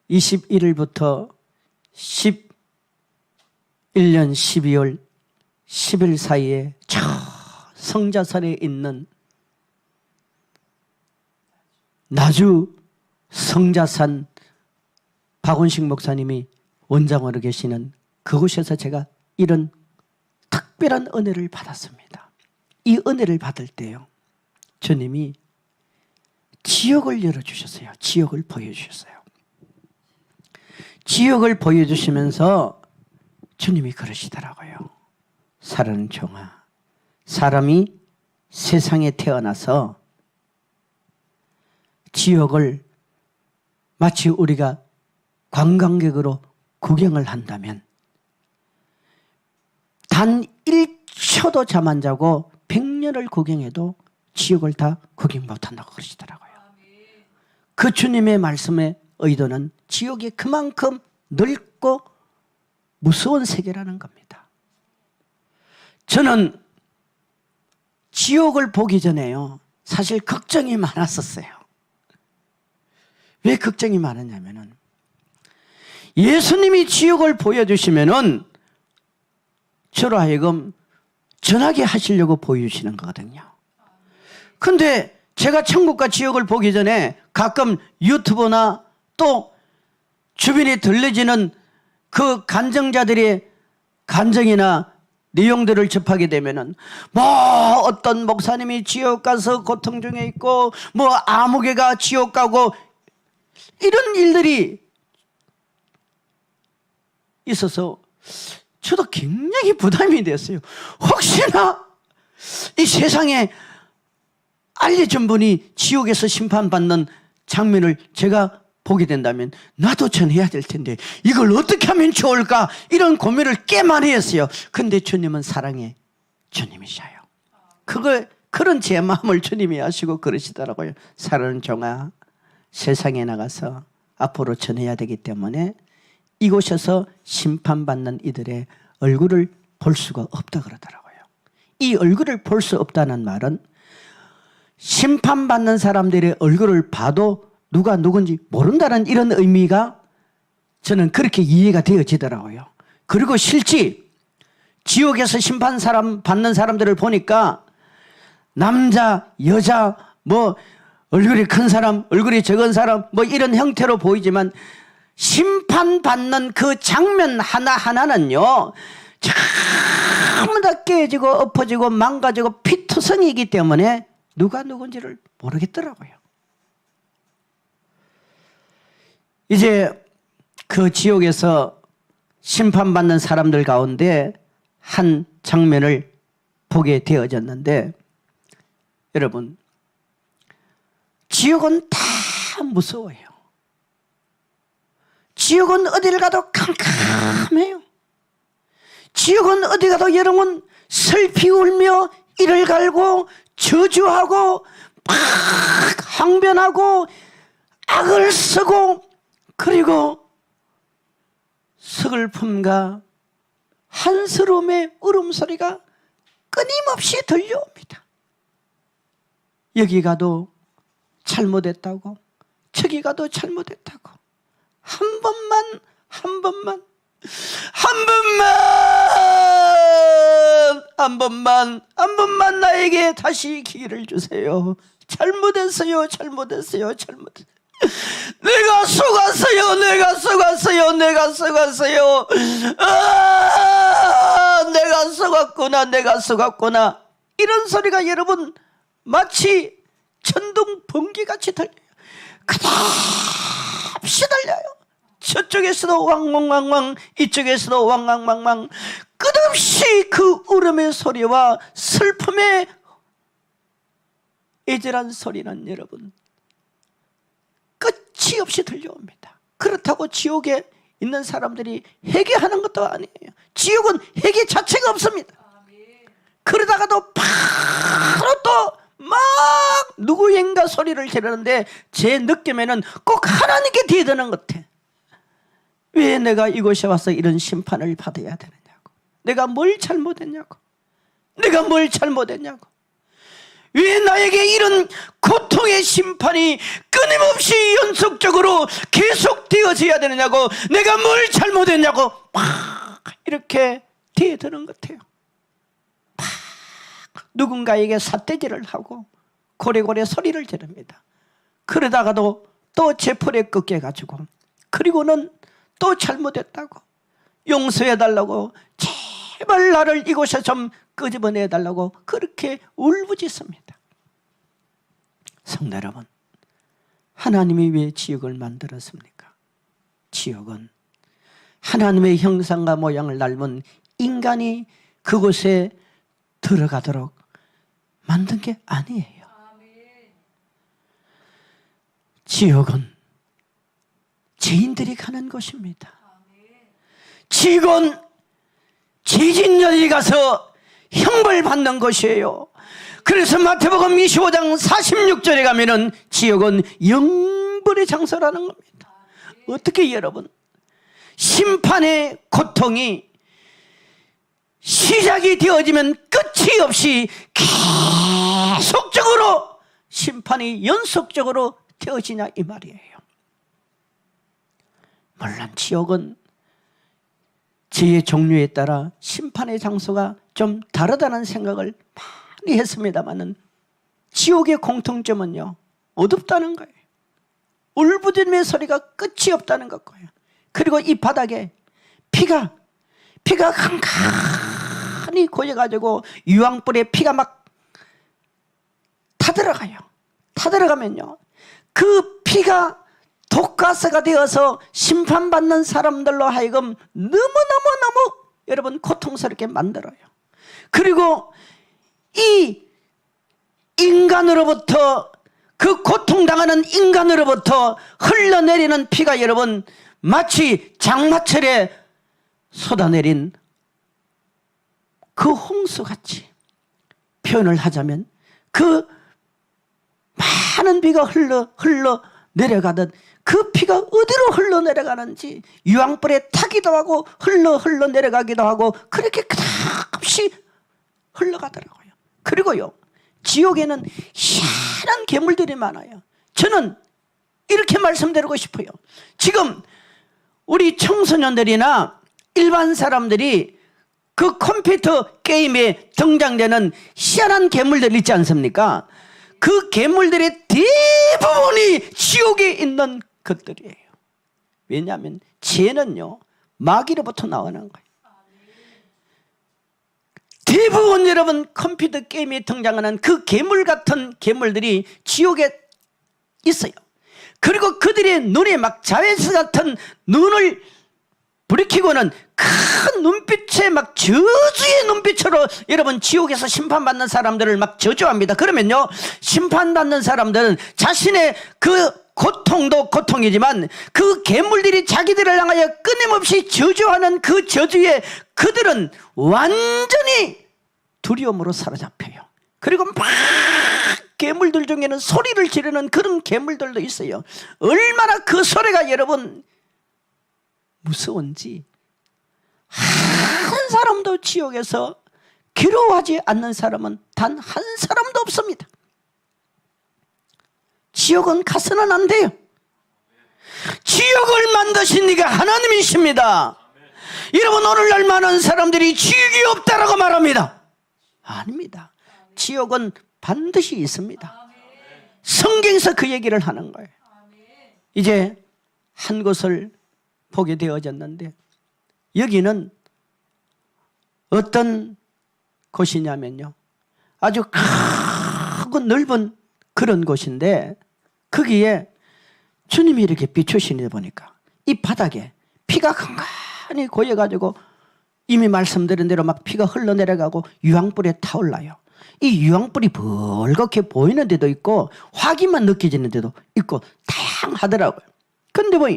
21일부터 11년 12월 10일 사이에 저 성자산에 있는 나주 성자산 박원식 목사님이 원장으로 계시는 그곳에서 제가 이런 특별한 은혜를 받았습니다. 이 은혜를 받을 때요, 주님이 지옥을 열어주셨어요. 지옥을 보여주셨어요. 지옥을 보여주시면서 주님이 그러시더라고요. 사랑하는 종아, 사람이 세상에 태어나서 지옥을 마치 우리가 관광객으로 구경을 한다면 단 1초도 잠 안 자고 100년을 구경해도 지옥을 다 구경 못한다고 그러시더라고요. 그 주님의 말씀의 의도는 지옥이 그만큼 넓고 무서운 세계라는 겁니다. 저는 지옥을 보기 전에요, 사실 걱정이 많았었어요. 왜 걱정이 많았냐면은 예수님이 지옥을 보여주시면은 저로 하여금 전하게 하시려고 보여주시는 거거든요. 근데 제가 천국과 지옥을 보기 전에 가끔 유튜브나 또 주변에 들려지는 그 간증자들의 간증이나 내용들을 접하게 되면은 뭐 어떤 목사님이 지옥 가서 고통 중에 있고 뭐 아무개가 지옥 가고 이런 일들이 있어서 저도 굉장히 부담이 됐어요. 혹시나 이 세상에 알려진 분이 지옥에서 심판받는 장면을 제가 보게 된다면 나도 전해야 될 텐데 이걸 어떻게 하면 좋을까, 이런 고민을 꽤 많이 했어요. 근데 주님은 사랑의 주님이셔요. 그런 제 마음을 주님이 아시고 그러시더라고요. 사랑하는 종아, 세상에 나가서 앞으로 전해야 되기 때문에 이곳에서 심판받는 이들의 얼굴을 볼 수가 없다 그러더라고요. 이 얼굴을 볼 수 없다는 말은 심판받는 사람들의 얼굴을 봐도 누가 누군지 모른다는 이런 의미가 저는 그렇게 이해가 되어지더라고요. 그리고 실제 지옥에서 받는 사람들을 보니까 남자, 여자, 뭐 얼굴이 큰 사람, 얼굴이 적은 사람 뭐 이런 형태로 보이지만 심판받는 그 장면 하나하나는요 전부 다 깨지고 엎어지고 망가지고 피투성이기 때문에 누가 누군지를 모르겠더라고요. 이제 그 지옥에서 심판받는 사람들 가운데 한 장면을 보게 되어졌는데, 여러분, 지옥은 다 무서워요. 지옥은 어디를 가도 캄캄해요. 지옥은 어디 가도 여러분 슬피 울며 이를 갈고 저주하고 막 항변하고 악을 쓰고 그리고 슬픔과 한스러움의 울음소리가 끊임없이 들려옵니다. 여기 가도 잘못했다고 저기 가도 잘못했다고 한 번만 나에게 다시 기회를 주세요. 잘못했어요. 내가 속았어요. 내가 속았구나. 이런 소리가 여러분 마치 천둥 번개같이 들려요. 끝없이 들려요. 저쪽에서도 왕왕왕왕, 이쪽에서도 왕왕왕왕. 끝없이 그 울음의 소리와 슬픔의 애절한 소리는 여러분 끝이 없이 들려옵니다. 그렇다고 지옥에 있는 사람들이 회개하는 것도 아니에요. 지옥은 회개 자체가 없습니다. 그러다가도 바로 또 막 누구인가 소리를 지르는데 제 느낌에는 꼭 하나님께 뒤드는 것 같아. 왜 내가 이곳에 와서 이런 심판을 받아야 되느냐고. 내가 뭘 잘못했냐고. 왜 나에게 이런 고통의 심판이 끊임없이 연속적으로 계속되어져야 되느냐고. 내가 뭘 잘못했냐고. 막 이렇게 뒤드는 것 같아요. 막 누군가에게 삿대질을 하고 고래고래 소리를 지릅니다. 그러다가도 또 제풀에 꺾여가지고 그리고는 또 잘못했다고 용서해달라고 제발 나를 이곳에 좀 끄집어내달라고 그렇게 울부짖습니다. 성도 여러분, 하나님이 왜 지옥을 만들었습니까? 지옥은 하나님의 형상과 모양을 닮은 인간이 그곳에 들어가도록 만든 게 아니에요. 지옥은 죄인들이 가는 곳입니다. 지옥은 죄진들이 가서 형벌 받는 곳이에요. 그래서 마태복음 25장 46절에 가면은 지옥은 영벌의 장소라는 겁니다. 어떻게 여러분, 심판의 고통이 시작이 되어지면 끝이 없이 계속적으로 심판이 연속적으로 되어지냐 이 말이에요. 물론 지옥은 죄의 종류에 따라 심판의 장소가 좀 다르다는 생각을 많이 했습니다마는 지옥의 공통점은요, 어둡다는 거예요. 울부짖는 소리가 끝이 없다는 것고요. 그리고 이 바닥에 피가 한칸이 고여가지고 유황불에 피가 막 타들어가요. 타들어가면요, 그 피가 독가스가 되어서 심판받는 사람들로 하여금 너무너무 여러분 고통스럽게 만들어요. 그리고 이 인간으로부터, 그 고통당하는 인간으로부터 흘러내리는 피가 여러분 마치 장마철에 쏟아내린 그 홍수같이, 표현을 하자면 그 많은 비가 흘러 내려가듯 그 피가 어디로 흘러내려가는지 유황불에 타기도 하고 흘러내려가기도 하고 그렇게 끝없이 흘러가더라고요. 그리고요, 지옥에는 희한한 괴물들이 많아요. 저는 이렇게 말씀드리고 싶어요. 지금 우리 청소년들이나 일반 사람들이 그 컴퓨터 게임에 등장되는 희한한 괴물들 있지 않습니까? 그 괴물들의 대부분이 지옥에 있는 것들이에요. 왜냐하면 죄는요, 마귀로부터 나오는 거예요. 대부분 여러분 컴퓨터 게임에 등장하는 그 괴물 같은 괴물들이 지옥에 있어요. 그리고 그들의 눈에 막 자외수 같은 눈을 부리키고는 큰 눈빛에 막 저주의 눈빛으로 여러분 지옥에서 심판받는 사람들을 막 저주합니다. 그러면요, 심판받는 사람들은 자신의 그 고통도 고통이지만 그 괴물들이 자기들을 향하여 끊임없이 저주하는 그 저주에 그들은 완전히 두려움으로 사로잡혀요. 그리고 막 괴물들 중에는 소리를 지르는 그런 괴물들도 있어요. 얼마나 그 소리가 여러분 무서운지 한 사람도 지옥에서 괴로워하지 않는 사람은 단 한 사람도 없습니다. 지옥은 가서는 안 돼요. 지옥을 만드신 이가 하나님이십니다. 여러분, 오늘날 많은 사람들이 지옥이 없다라고 말합니다. 아닙니다. 지옥은 반드시 있습니다. 성경에서 그 얘기를 하는 거예요. 이제 한 곳을 보게 되어졌는데, 여기는 어떤 곳이냐면요, 아주 크고 넓은 그런 곳인데, 거기에 주님이 이렇게 비추시니 보니까 이 바닥에 피가 간간히 고여가지고 이미 말씀드린 대로 막 피가 흘러내려가고 유황불에 타올라요. 이 유황불이 벌겋게 보이는 데도 있고 화기만 느껴지는 데도 있고 다양하더라고요. 근데 뭐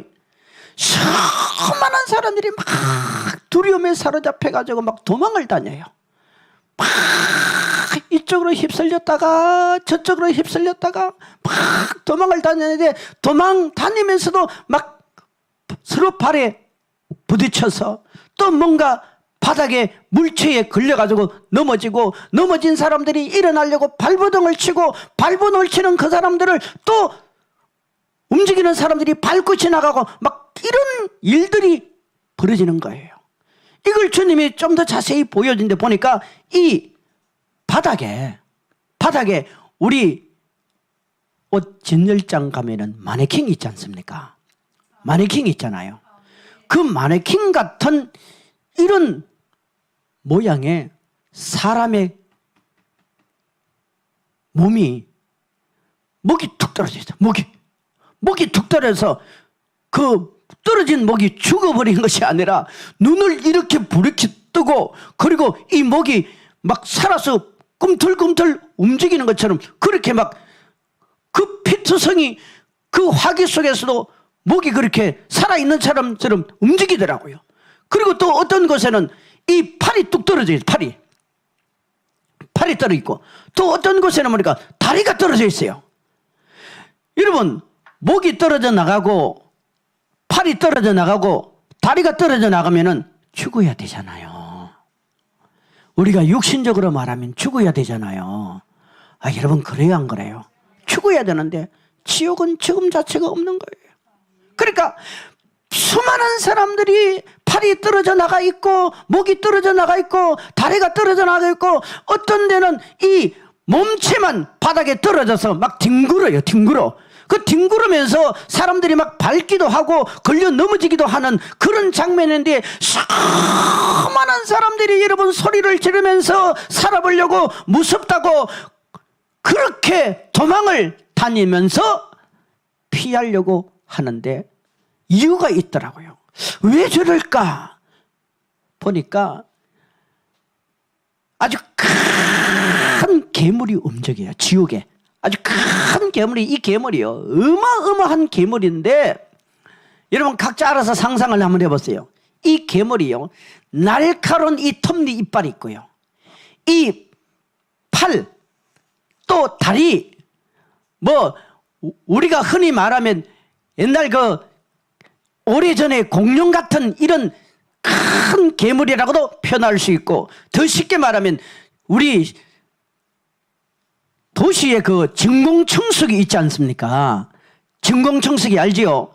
수많은 사람들이 막 두려움에 사로잡혀가지고 막 도망을 다녀요. 막 이쪽으로 휩쓸렸다가 저쪽으로 휩쓸렸다가 막 도망을 다니는데, 도망 다니면서도 막 서로 발에 부딪혀서 또 뭔가 바닥에 물체에 걸려가지고 넘어지고, 넘어진 사람들이 일어나려고 발버둥을 치고, 발버둥을 치는 그 사람들을 또 움직이는 사람들이 밟고 지나가고 막 이런 일들이 벌어지는 거예요. 이걸 주님이 좀 더 자세히 보여준데 보니까 이 바닥에 우리 옷 진열장 가면은 마네킹 있지 않습니까? 마네킹 있잖아요. 그 마네킹 같은 이런 모양의 사람의 목이 툭 떨어져 있어요. 목이 툭 떨어져서 그 떨어진 목이 죽어버린 것이 아니라 눈을 이렇게 부르게 뜨고 그리고 이 목이 막 살아서 꿈틀꿈틀 움직이는 것처럼 그렇게 막 그 피투성이 그 화기 속에서도 목이 그렇게 살아있는 사람처럼 움직이더라고요. 그리고 또 어떤 곳에는 이 팔이 뚝 떨어져 있어요. 팔이 떨어져 있고 또 어떤 곳에는 보니까 다리가 떨어져 있어요. 여러분, 목이 떨어져 나가고 팔이 떨어져 나가고 다리가 떨어져 나가면은 죽어야 되잖아요. 우리가 육신적으로 말하면 죽어야 되잖아요. 아, 여러분, 그래요 안 그래요? 죽어야 되는데 지옥은 죽음 자체가 없는 거예요. 그러니까 수많은 사람들이 팔이 떨어져 나가 있고 목이 떨어져 나가 있고 다리가 떨어져 나가 있고 어떤 데는 이 몸체만 바닥에 떨어져서 막 뒹굴어요. 그 뒹굴으면서 사람들이 막 밟기도 하고 걸려 넘어지기도 하는 그런 장면인데 수많은 사람들이 여러분 소리를 지르면서 살아보려고 무섭다고 그렇게 도망을 다니면서 피하려고 하는데 이유가 있더라고요. 왜 저럴까? 보니까 아주 큰 괴물이 움직여요. 지옥에 아주 큰 괴물이, 이 괴물이요, 어마어마한 괴물인데 여러분 각자 알아서 상상을 한번 해보세요. 이 괴물이요, 날카로운 이 톱니 이빨이 있고요, 이 팔 또 다리, 뭐 우리가 흔히 말하면 옛날 그 오래전에 공룡 같은 이런 큰 괴물이라고도 표현할 수 있고, 더 쉽게 말하면 우리 도시에 그 진공청소기 있지 않습니까? 진공청소기 알지요?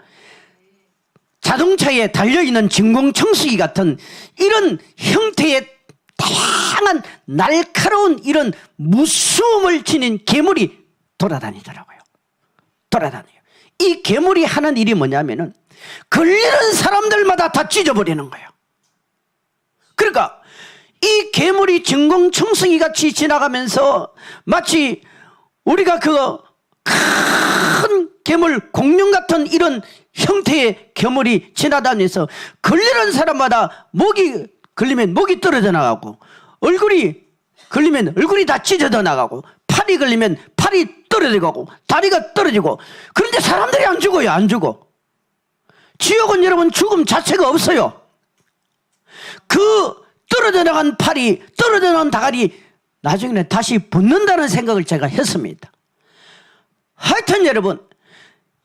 자동차에 달려있는 진공청소기 같은 이런 형태의 다양한 날카로운 이런 무서움을 지닌 괴물이 돌아다니더라고요. 돌아다녀요. 이 괴물이 하는 일이 뭐냐면은 걸리는 사람들마다 다 찢어버리는 거예요. 그러니까 이 괴물이 진공청소기 같이 지나가면서 마치 우리가 그 큰 괴물, 공룡 같은 이런 형태의 괴물이 지나다니면서 걸리는 사람마다 목이 걸리면 목이 떨어져 나가고, 얼굴이 걸리면 얼굴이 다 찢어져 나가고, 팔이 걸리면 팔이 떨어지고 다리가 떨어지고. 그런데 사람들이 안 죽어요. 안 죽어. 지옥은 여러분 죽음 자체가 없어요. 그 떨어져 나간 팔이, 떨어져 나간 다리 나중에는 다시 붙는다는 생각을 제가 했습니다. 하여튼 여러분,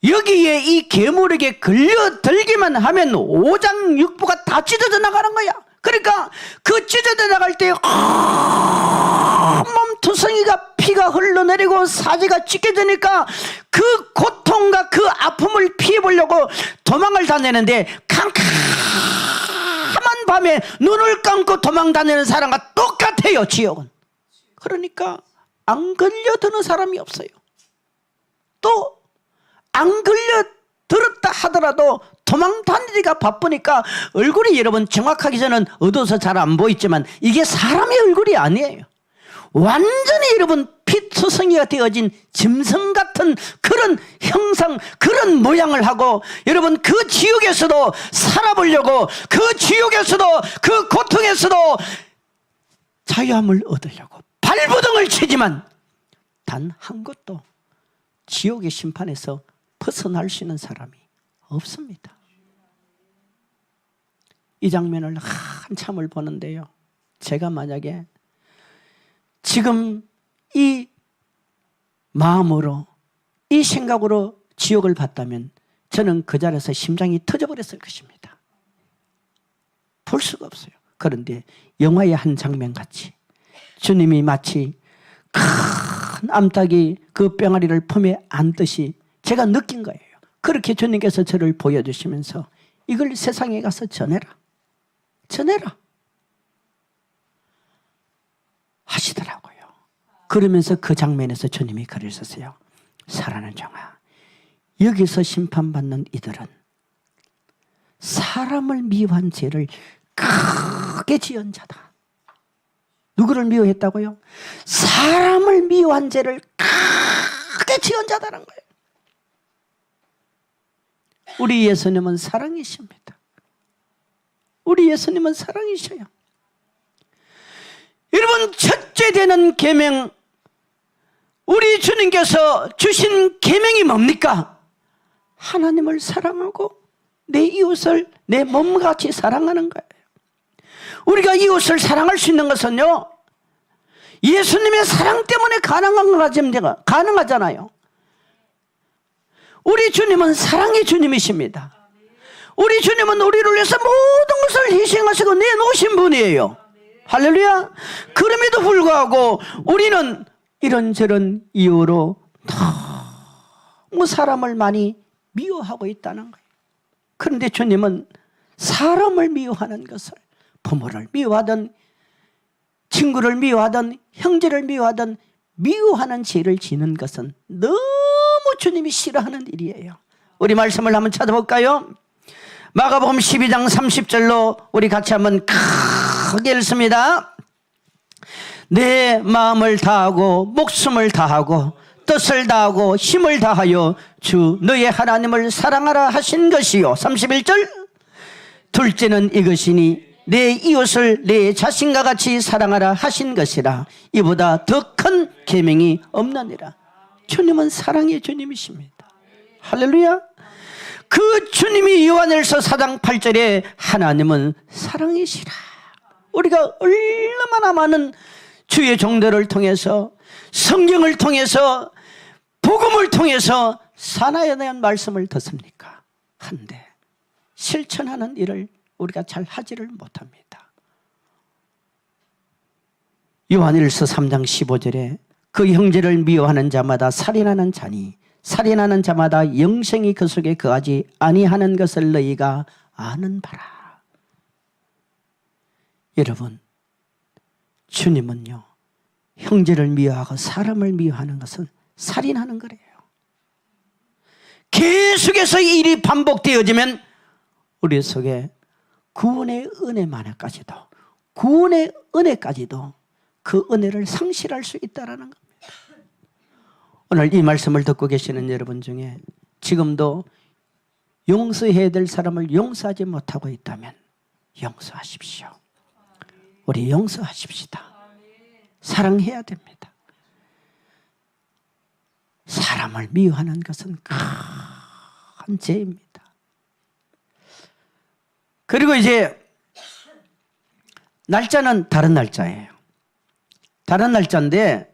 여기에 이 괴물에게 걸려들기만 하면 오장육부가 다 찢어져 나가는 거야. 그러니까 그 찢어져 나갈 때 몸투성이가 피가 흘러내리고 사지가 찢겨지니까 그 고통과 그 아픔을 피해보려고 도망을 다니는데, 캄캄한 밤에 눈을 감고 도망 다니는 사람과 똑같아요, 지옥은. 그러니까 안 걸려드는 사람이 없어요. 또 안 걸려들었다 하더라도 도망 다니기가 바쁘니까 얼굴이 여러분 정확하게 저는 어두워서 잘 안 보이지만 이게 사람의 얼굴이 아니에요. 완전히 여러분 피투성이가 되어진 짐승 같은 그런 형상, 그런 모양을 하고, 여러분 그 지옥에서도 살아보려고, 그 지옥에서도 그 고통에서도 자유함을 얻으려고 발버둥을 치지만 단 한 것도 지옥의 심판에서 벗어날 수 있는 사람이 없습니다. 이 장면을 한참을 보는데요, 제가 만약에 지금 이 마음으로, 이 생각으로 지옥을 봤다면 저는 그 자리에서 심장이 터져버렸을 것입니다. 볼 수가 없어요. 그런데 영화의 한 장면같이 주님이 마치 큰 암탉이 그 뿅아리를 품에 안듯이 제가 느낀 거예요. 그렇게 주님께서 저를 보여주시면서 이걸 세상에 가서 전해라 하시더라고요. 그러면서 그 장면에서 주님이 글을 썼어요. 사랑하는 종아, 여기서 심판받는 이들은 사람을 미워한 죄를 크게 지은 자다. 누구를 미워했다고요? 사람을 미워한 죄를 크게 지은 자다는 거예요. 우리 예수님은 사랑이십니다. 우리 예수님은 사랑이셔요. 여러분, 첫째 되는 계명, 우리 주님께서 주신 계명이 뭡니까? 하나님을 사랑하고 내 이웃을 내 몸같이 사랑하는 거예요. 우리가 이웃을 사랑할 수 있는 것은요, 예수님의 사랑 때문에 가능하잖아요. 우리 주님은 사랑의 주님이십니다. 우리 주님은 우리를 위해서 모든 것을 희생하시고 내놓으신 분이에요. 할렐루야. 그럼에도 불구하고 우리는 이런저런 이유로 너무 사람을 많이 미워하고 있다는 거예요. 그런데 주님은 사람을 미워하는 것을, 부모를 미워하든 친구를 미워하든 형제를 미워하든 미워하는 죄를 지는 것은 너무 주님이 싫어하는 일이에요. 우리 말씀을 한번 찾아볼까요? 마가복음 12장 30절로 우리 같이 한번 크게 읽습니다. 내 마음을 다하고 목숨을 다하고 뜻을 다하고 힘을 다하여 주 너의 하나님을 사랑하라 하신 것이요. 31절, 둘째는 이것이니 내 이웃을 내 자신과 같이 사랑하라 하신 것이라. 이보다 더 큰 계명이 없느니라. 주님은 사랑의 주님이십니다. 할렐루야. 그 주님이 요한일서 4장 8절에 하나님은 사랑이시라. 우리가 얼마나 많은 주의 종들을 통해서, 성경을 통해서, 복음을 통해서 사나이에 대한 말씀을 듣습니까? 한데 실천하는 일을 우리가 잘 하지를 못합니다. 요한일서 3장 15절에 그 형제를 미워하는 자마다 살인하는 자니 살인하는 자마다 영생이 그 속에 거하지 아니하는 것을 너희가 아는 바라. 여러분, 주님은요, 형제를 미워하고 사람을 미워하는 것은 살인하는 거래요. 계속해서 이 일이 반복되어지면 우리 속에 구원의 은혜만까지도, 구원의 은혜까지도 그 은혜를 상실할 수 있다는 겁니다. 오늘 이 말씀을 듣고 계시는 여러분 중에 지금도 용서해야 될 사람을 용서하지 못하고 있다면 용서하십시오. 우리 용서하십시다. 사랑해야 됩니다. 사람을 미워하는 것은 큰 죄입니다. 그리고 이제 날짜는 다른 날짜예요. 다른 날짜인데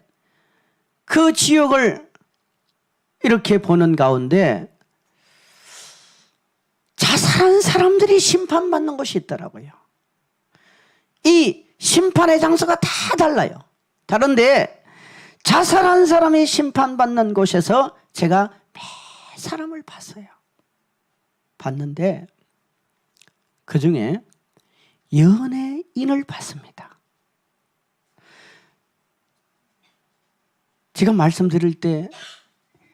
그 지역을 이렇게 보는 가운데 자살한 사람들이 심판받는 곳이 있더라고요. 이 심판의 장소가 다 달라요. 다른데 자살한 사람이 심판받는 곳에서 제가 매 사람을 봤어요. 봤는데 그 중에 연예인을 봤습니다. 제가 말씀드릴 때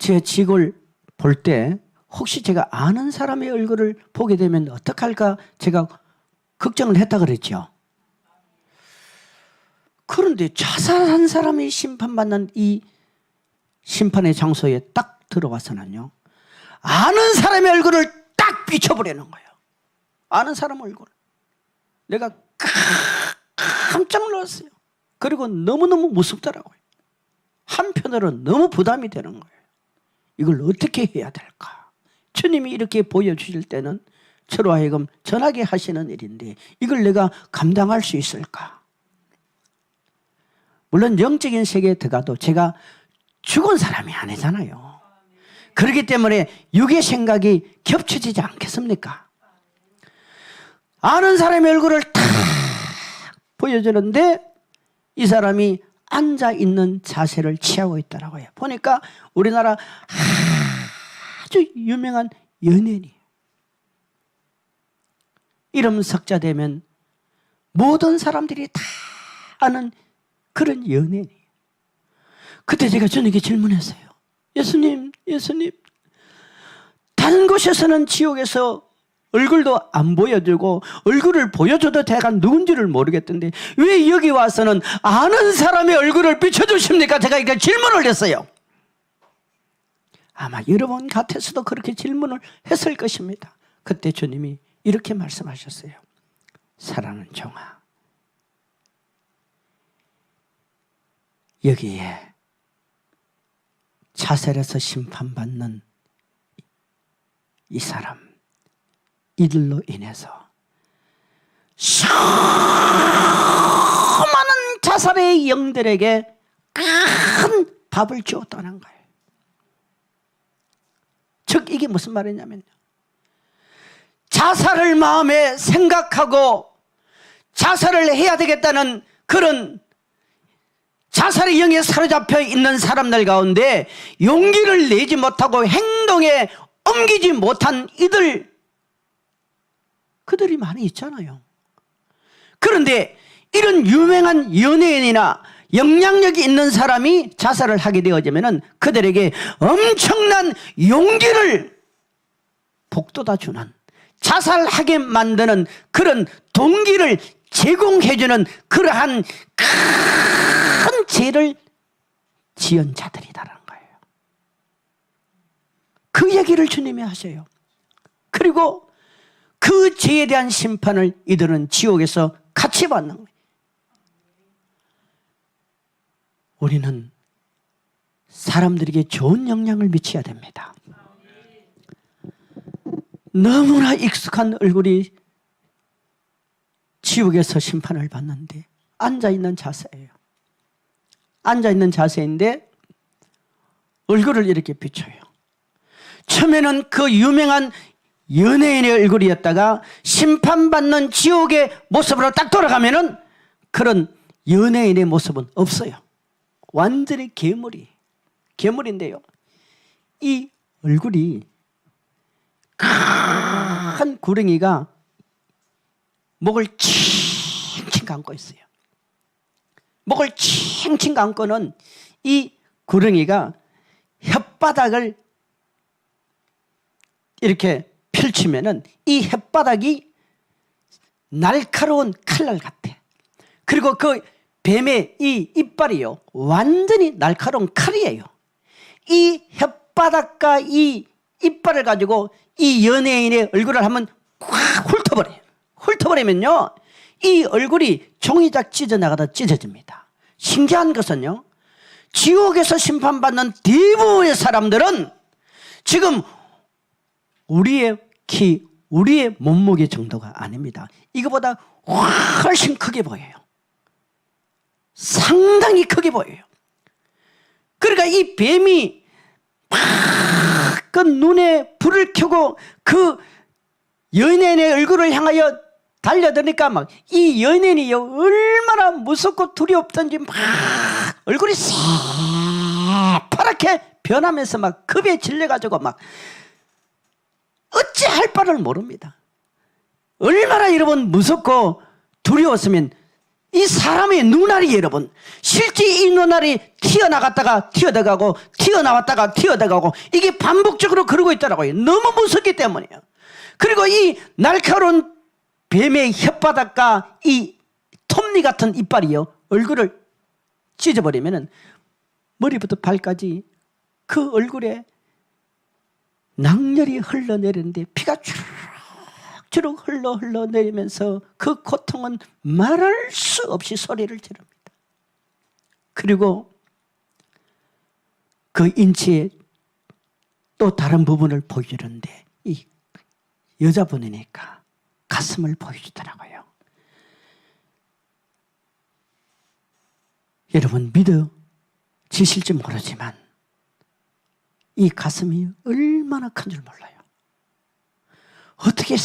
제 직을 볼 때 혹시 제가 아는 사람의 얼굴을 보게 되면 어떡할까 제가 걱정을 했다 그랬죠. 그런데 자살한 사람이 심판받는 이 심판의 장소에 딱 들어와서는요, 아는 사람의 얼굴을 딱 비춰버리는 거예요. 아는 사람 얼굴. 내가 깜짝 놀랐어요. 그리고 너무너무 무섭더라고요. 한편으로는 너무 부담이 되는 거예요. 이걸 어떻게 해야 될까? 주님이 이렇게 보여주실 때는 저로 하여금 전하게 하시는 일인데 이걸 내가 감당할 수 있을까? 물론 영적인 세계에 들어가도 제가 죽은 사람이 아니잖아요. 그렇기 때문에 육의 생각이 겹쳐지지 않겠습니까? 아는 사람의 얼굴을 탁 보여주는데 이 사람이 앉아있는 자세를 취하고 있더라고요. 보니까 우리나라 아주 유명한 연예인이에요. 이름 석자 되면 모든 사람들이 다 아는 그런 연예인이에요. 그때 제가 주님께 질문했어요. 예수님, 다른 곳에서는 지옥에서 얼굴도 안 보여주고 얼굴을 보여줘도 제가 누군지를 모르겠던데 왜 여기 와서는 아는 사람의 얼굴을 비춰주십니까? 제가 이렇게 질문을 했어요. 아마 여러분 같아서도 그렇게 질문을 했을 것입니다. 그때 주님이 이렇게 말씀하셨어요. 사랑하는 종아, 여기에 자살에서 심판받는 이 사람, 이들로 인해서 수많은 자살의 영들에게 큰 밥을 주었다는 거예요. 즉 이게 무슨 말이냐면요, 자살을 마음에 생각하고 자살을 해야 되겠다는 그런 자살의 영에 사로잡혀 있는 사람들 가운데 용기를 내지 못하고 행동에 옮기지 못한 그들이 많이 있잖아요. 그런데 이런 유명한 연예인이나 영향력이 있는 사람이 자살을 하게 되어지면 그들에게 엄청난 용기를 북돋아 주는, 자살하게 만드는 그런 동기를 제공해주는 그러한 큰 죄를 지은 자들이다라는 거예요. 그 얘기를 주님이 하셔요. 그리고 그 죄에 대한 심판을 이들은 지옥에서 같이 받는 거예요. 우리는 사람들에게 좋은 영향을 미쳐야 됩니다. 너무나 익숙한 얼굴이 지옥에서 심판을 받는데 앉아있는 자세예요. 앉아있는 자세인데 얼굴을 이렇게 비춰요. 처음에는 그 유명한 연예인의 얼굴이었다가 심판받는 지옥의 모습으로 딱 돌아가면은 그런 연예인의 모습은 없어요. 완전히 괴물인데요. 이 얼굴이 큰 구렁이가 목을 칭칭 감고 있어요. 목을 칭칭 감고는 이 구렁이가 혓바닥을 이렇게 펼치면은 이 혓바닥이 날카로운 칼날 같아. 그리고 그 뱀의 이 이빨이요, 완전히 날카로운 칼이에요. 이 혓바닥과 이 이빨을 가지고 이 연예인의 얼굴을 한번 꽉 훑어버려요. 훑어버리면요, 이 얼굴이 종이작 찢어나가다 찢어집니다. 신기한 것은요, 지옥에서 심판받는 대부분의 사람들은 지금 우리의 키, 우리의 몸무게 정도가 아닙니다. 이거보다 훨씬 크게 보여요. 상당히 크게 보여요. 그러니까 이 뱀이 막 그 눈에 불을 켜고 그 연예인의 얼굴을 향하여 달려드니까 막 이 연예인이 얼마나 무섭고 두렵던지 막 얼굴이 새파랗게 변하면서 막 겁에 질려가지고 막 어찌할 바를 모릅니다. 얼마나 여러분 무섭고 두려웠으면 이 사람의 눈알이 여러분 실제 이 눈알이 튀어나갔다가 튀어들어가고 튀어나왔다가 튀어들어가고 이게 반복적으로 그러고 있더라고요. 너무 무섭기 때문이에요. 그리고 이 날카로운 뱀의 혓바닥과 이 톱니 같은 이빨이요, 얼굴을 찢어버리면 머리부터 발까지 그 얼굴에 낭렬이 흘러내리는데 피가 주룩주룩 흘러내리면서 그 고통은 말할 수 없이 소리를 지릅니다. 그리고 그 인체의 또 다른 부분을 보여주는데 이 여자분이니까 가슴을 보여주더라고요. 여러분 믿어지실지 모르지만 이 가슴이 얼마나 큰 줄 몰라요. 어떻게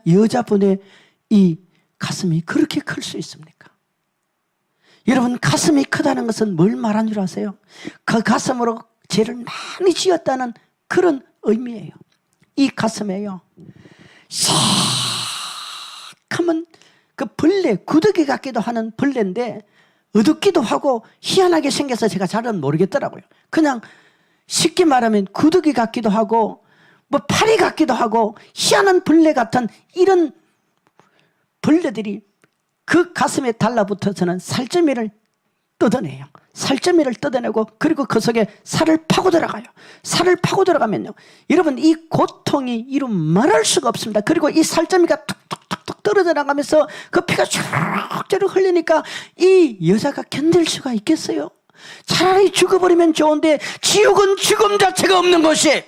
여자분의 이 가슴이 그렇게 클 수 있습니까? 여러분 가슴이 크다는 것은 뭘 말하는 줄 아세요? 그 가슴으로 죄를 많이 지었다는 그런 의미예요. 이 가슴에요, 새카만 그 벌레, 구더기 같기도 하는 벌레인데 어둡기도 하고 희한하게 생겨서 제가 잘은 모르겠더라고요. 그냥 쉽게 말하면 구더기 같기도 하고 뭐 파리 같기도 하고 희한한 벌레 같은 이런 벌레들이 그 가슴에 달라붙어서는 살점이를 뜯어내요. 살점이를 뜯어내고 그리고 그 속에 살을 파고 들어가요. 살을 파고 들어가면요, 여러분 이 고통이 이루 말할 수가 없습니다. 그리고 이 살점이가 툭툭툭툭 떨어져 나가면서 그 피가 쫙쫙 흘리니까 이 여자가 견딜 수가 있겠어요? 차라리 죽어버리면 좋은데 지옥은 죽음 자체가 없는 것이.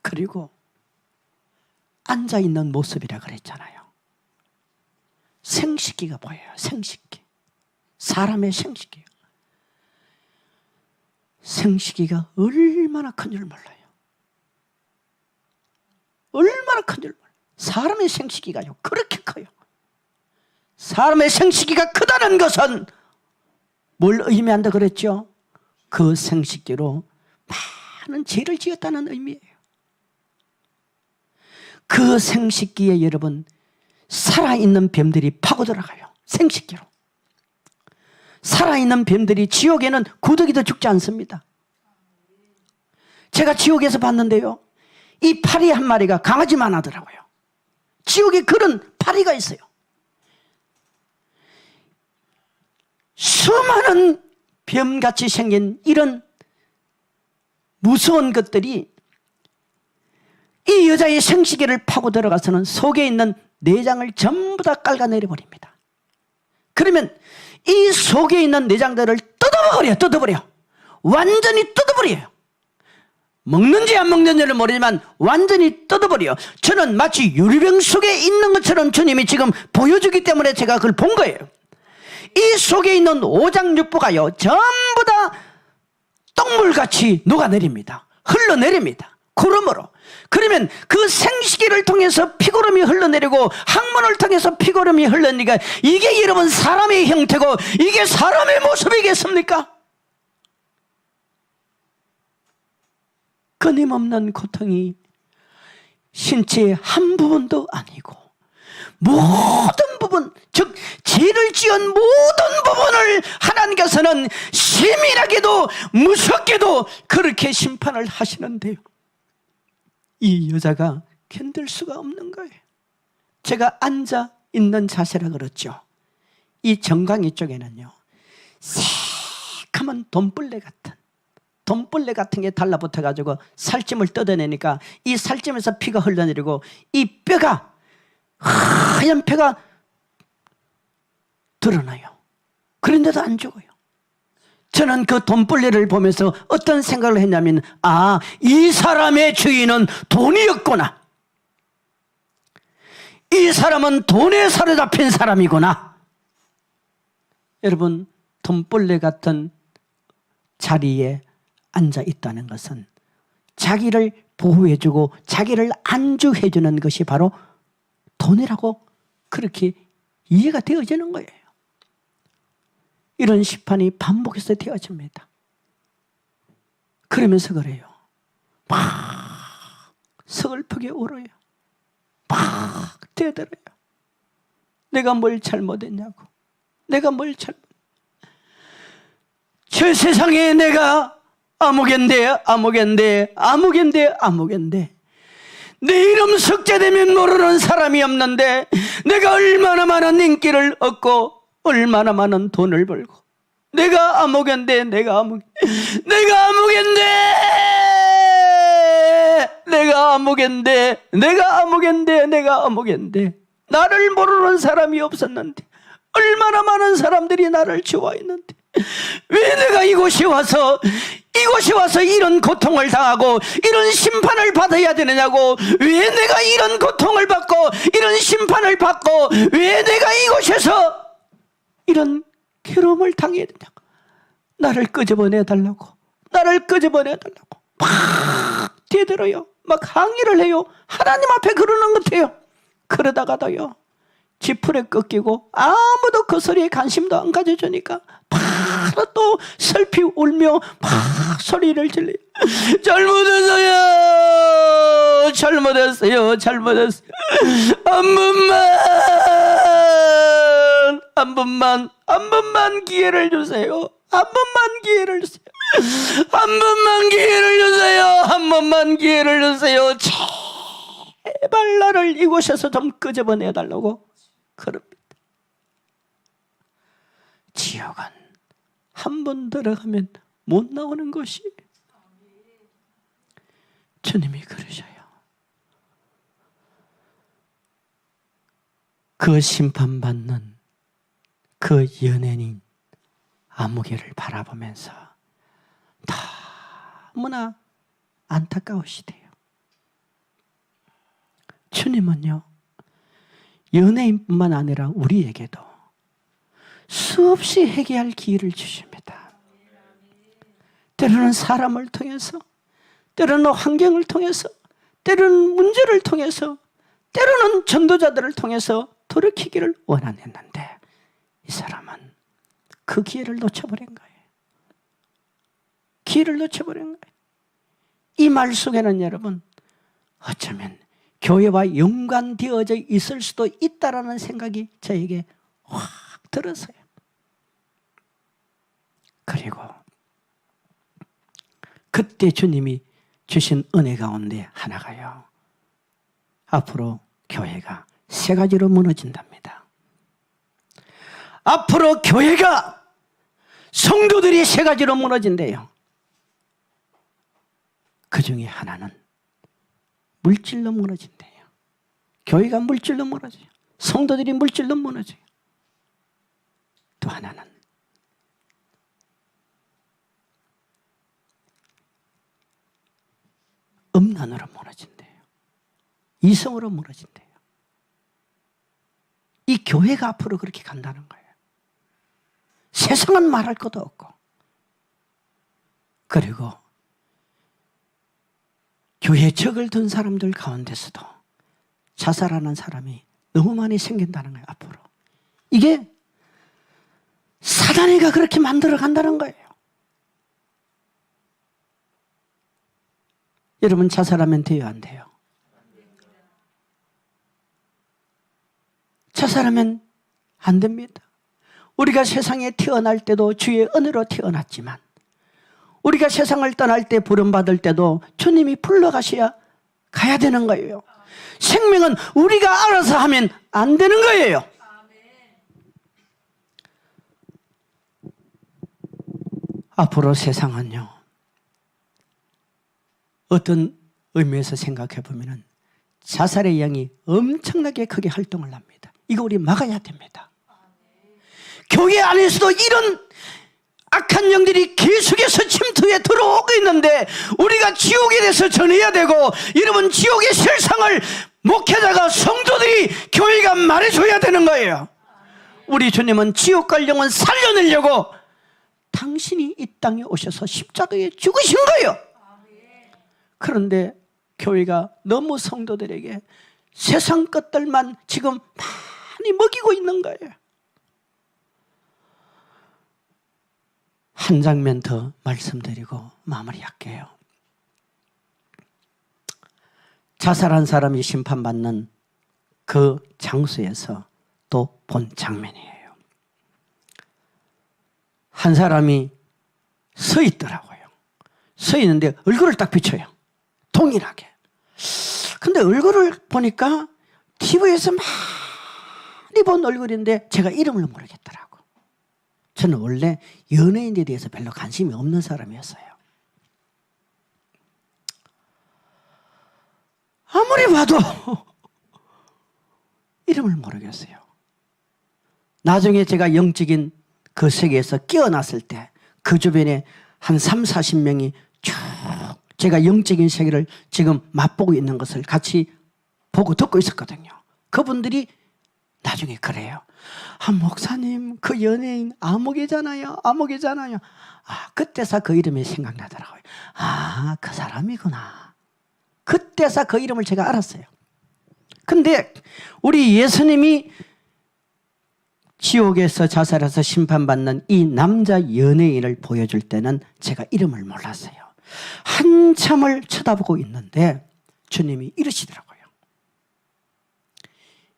그리고 앉아있는 모습이라 그랬잖아요. 생식기가 보여요. 생식기. 사람의 생식기요. 생식기가 얼마나 큰 줄 몰라요. 얼마나 큰 줄 몰라요. 사람의 생식기가요 그렇게 커요. 사람의 생식기가 크다는 것은 뭘 의미한다 그랬죠? 그 생식기로 많은 죄를 지었다는 의미예요. 그 생식기에 여러분 살아있는 뱀들이 파고들어가요. 생식기로. 살아있는 뱀들이 지옥에는 구더기도 죽지 않습니다. 제가 지옥에서 봤는데요, 이 파리 한 마리가 강아지만 하더라고요. 지옥에 그런 파리가 있어요. 수많은 뱀같이 생긴 이런 무서운 것들이 이 여자의 생식기를 파고 들어가서는 속에 있는 내장을 전부 다 깔아내려 버립니다. 그러면 이 속에 있는 내장들을 뜯어버려. 완전히 뜯어버려요. 먹는지 안 먹는지는 모르지만 완전히 뜯어버려요. 저는 마치 유리병 속에 있는 것처럼 주님이 지금 보여주기 때문에 제가 그걸 본 거예요. 이 속에 있는 오장육부가요 전부 다 똥물같이 녹아내립니다. 흘러내립니다. 구름으로. 그러면 그 생식기를 통해서 피고름이 흘러내리고 항문을 통해서 피고름이 흘러내리니까 이게 여러분 사람의 형태고 이게 사람의 모습이겠습니까? 끊임없는 고통이 신체의 한 부분도 아니고 모든 부분, 즉 죄를 지은 모든 부분을 하나님께서는 세밀하게도 무섭게도 그렇게 심판을 하시는데요, 이 여자가 견딜 수가 없는 거예요. 제가 앉아 있는 자세라 그렇죠. 이 정강이 쪽에는요 새카만 돈벌레 같은 게 달라붙어 가지고 살찜을 뜯어내니까 이 살찜에서 피가 흘러내리고 이 뼈가 하얀 뼈가 드러나요. 그런데도 안 죽어요. 저는 그 돈벌레를 보면서 어떤 생각을 했냐면, 아, 이 사람의 주인은 돈이었구나. 이 사람은 돈에 사로잡힌 사람이구나. 여러분, 돈벌레 같은 자리에 앉아 있다는 것은 자기를 보호해주고 자기를 안주해주는 것이 바로 돈이라고 그렇게 이해가 되어지는 거예요. 이런 심판이 반복해서 되어집니다. 그러면서 그래요. 막 서글프게 울어요. 막 대들어요. 내가 뭘 잘못했냐고. 내가 뭘 저 세상에 내가 아무겐데 내 이름 석자되면 모르는 사람이 없는데 내가 얼마나 많은 인기를 얻고 얼마나 많은 돈을 벌고 내가 아무겐데 나를 모르는 사람이 없었는데 얼마나 많은 사람들이 나를 좋아했는데 왜 내가 이곳에 와서 이런 고통을 당하고 이런 심판을 받아야 되느냐고. 왜 내가 이런 고통을 받고 이런 심판을 받고 왜 내가 이곳에서 이런 괴로움을 당해야 되냐고. 나를 끄집어내달라고 막 대들어요. 막 항의를 해요. 하나님 앞에 그러는 것 같아요. 그러다가도요 지푸레 꺾이고 아무도 그 소리에 관심도 안 가져주니까 바로 또 슬피 울며 막 소리를 질러요. 잘못했어요. 한 번만 기회를 주세요. 한 번만 기회를 주세요. 제발 나를 이곳에서 좀 끄집어내달라고 그럽니다. 지옥은 한 번 들어가면 못 나오는 것이 주님이 그러셔요. 그 심판받는 그 연예인 아무개를 바라보면서 너무나 안타까우시대요. 주님은요, 연예인뿐만 아니라 우리에게도 수없이 회개할 기회를 주십니다. 때로는 사람을 통해서, 때로는 환경을 통해서, 때로는 문제를 통해서, 때로는 전도자들을 통해서 돌이키기를 원하는데 이 사람은 그 기회를 놓쳐버린 거예요. 기회를 놓쳐버린 거예요. 이 말 속에는 여러분 어쩌면 교회와 연관되어져 있을 수도 있다라는 생각이 저에게 확 들었어요. 그리고 그때 주님이 주신 은혜 가운데 하나가요, 앞으로 교회가 세 가지로 무너진답니다. 앞으로 교회가, 성도들이 세 가지로 무너진대요. 그 중에 하나는 물질로 무너진대요. 교회가 물질로 무너져요. 성도들이 물질로 무너져요. 또 하나는 음란으로 무너진대요. 이성으로 무너진대요. 이 교회가 앞으로 그렇게 간다는 거예요. 세상은 말할 것도 없고, 그리고 교회에 적을 둔 사람들 가운데서도 자살하는 사람이 너무 많이 생긴다는 거예요. 앞으로 이게 사단이가 그렇게 만들어 간다는 거예요. 여러분, 자살하면 돼요, 안 돼요? 자살하면 안 됩니다. 우리가 세상에 태어날 때도 주의 은혜로 태어났지만, 우리가 세상을 떠날 때 부름받을 때도 주님이 불러가셔야 가야 되는 거예요. 생명은 우리가 알아서 하면 안 되는 거예요. 앞으로 세상은요, 어떤 의미에서 생각해 보면 자살의 양이 엄청나게 크게 활동을 합니다. 이거 우리 막아야 됩니다. 교회 안에서도 이런 악한 영들이 계속해서 침투해 들어오고 있는데 우리가 지옥에 대해서 전해야 되고, 여러분, 지옥의 실상을 목회자가, 성도들이, 교회가 말해줘야 되는 거예요. 우리 주님은 지옥 갈 영혼 살려내려고 당신이 이 땅에 오셔서 십자가에 죽으신 거예요. 그런데 교회가 너무 성도들에게 세상 것들만 지금 많이 먹이고 있는 거예요. 한 장면 더 말씀드리고 마무리할게요. 자살한 사람이 심판받는 그 장소에서 또 본 장면이에요. 한 사람이 서 있더라고요. 서 있는데 얼굴을 딱 비춰요. 동일하게. 근데 얼굴을 보니까 TV에서 많이 본 얼굴인데 제가 이름을 모르겠더라고. 저는 원래 연예인에 대해서 별로 관심이 없는 사람이었어요. 아무리 봐도 이름을 모르겠어요. 나중에 제가 영적인 그 세계에서 깨어났을 때 그 주변에 한 3, 40명이 쭉 제가 영적인 세계를 지금 맛보고 있는 것을 같이 보고 듣고 있었거든요. 그분들이 나중에 그래요. 아, 목사님, 그 연예인 아무개잖아요. 아무개잖아요. 아, 그때서 그 이름이 생각나더라고요. 아, 그 사람이구나. 그때서 그 이름을 제가 알았어요. 근데 우리 예수님이 지옥에서 자살해서 심판받는 이 남자 연예인을 보여줄 때는 제가 이름을 몰랐어요. 한참을 쳐다보고 있는데 주님이 이러시더라고요.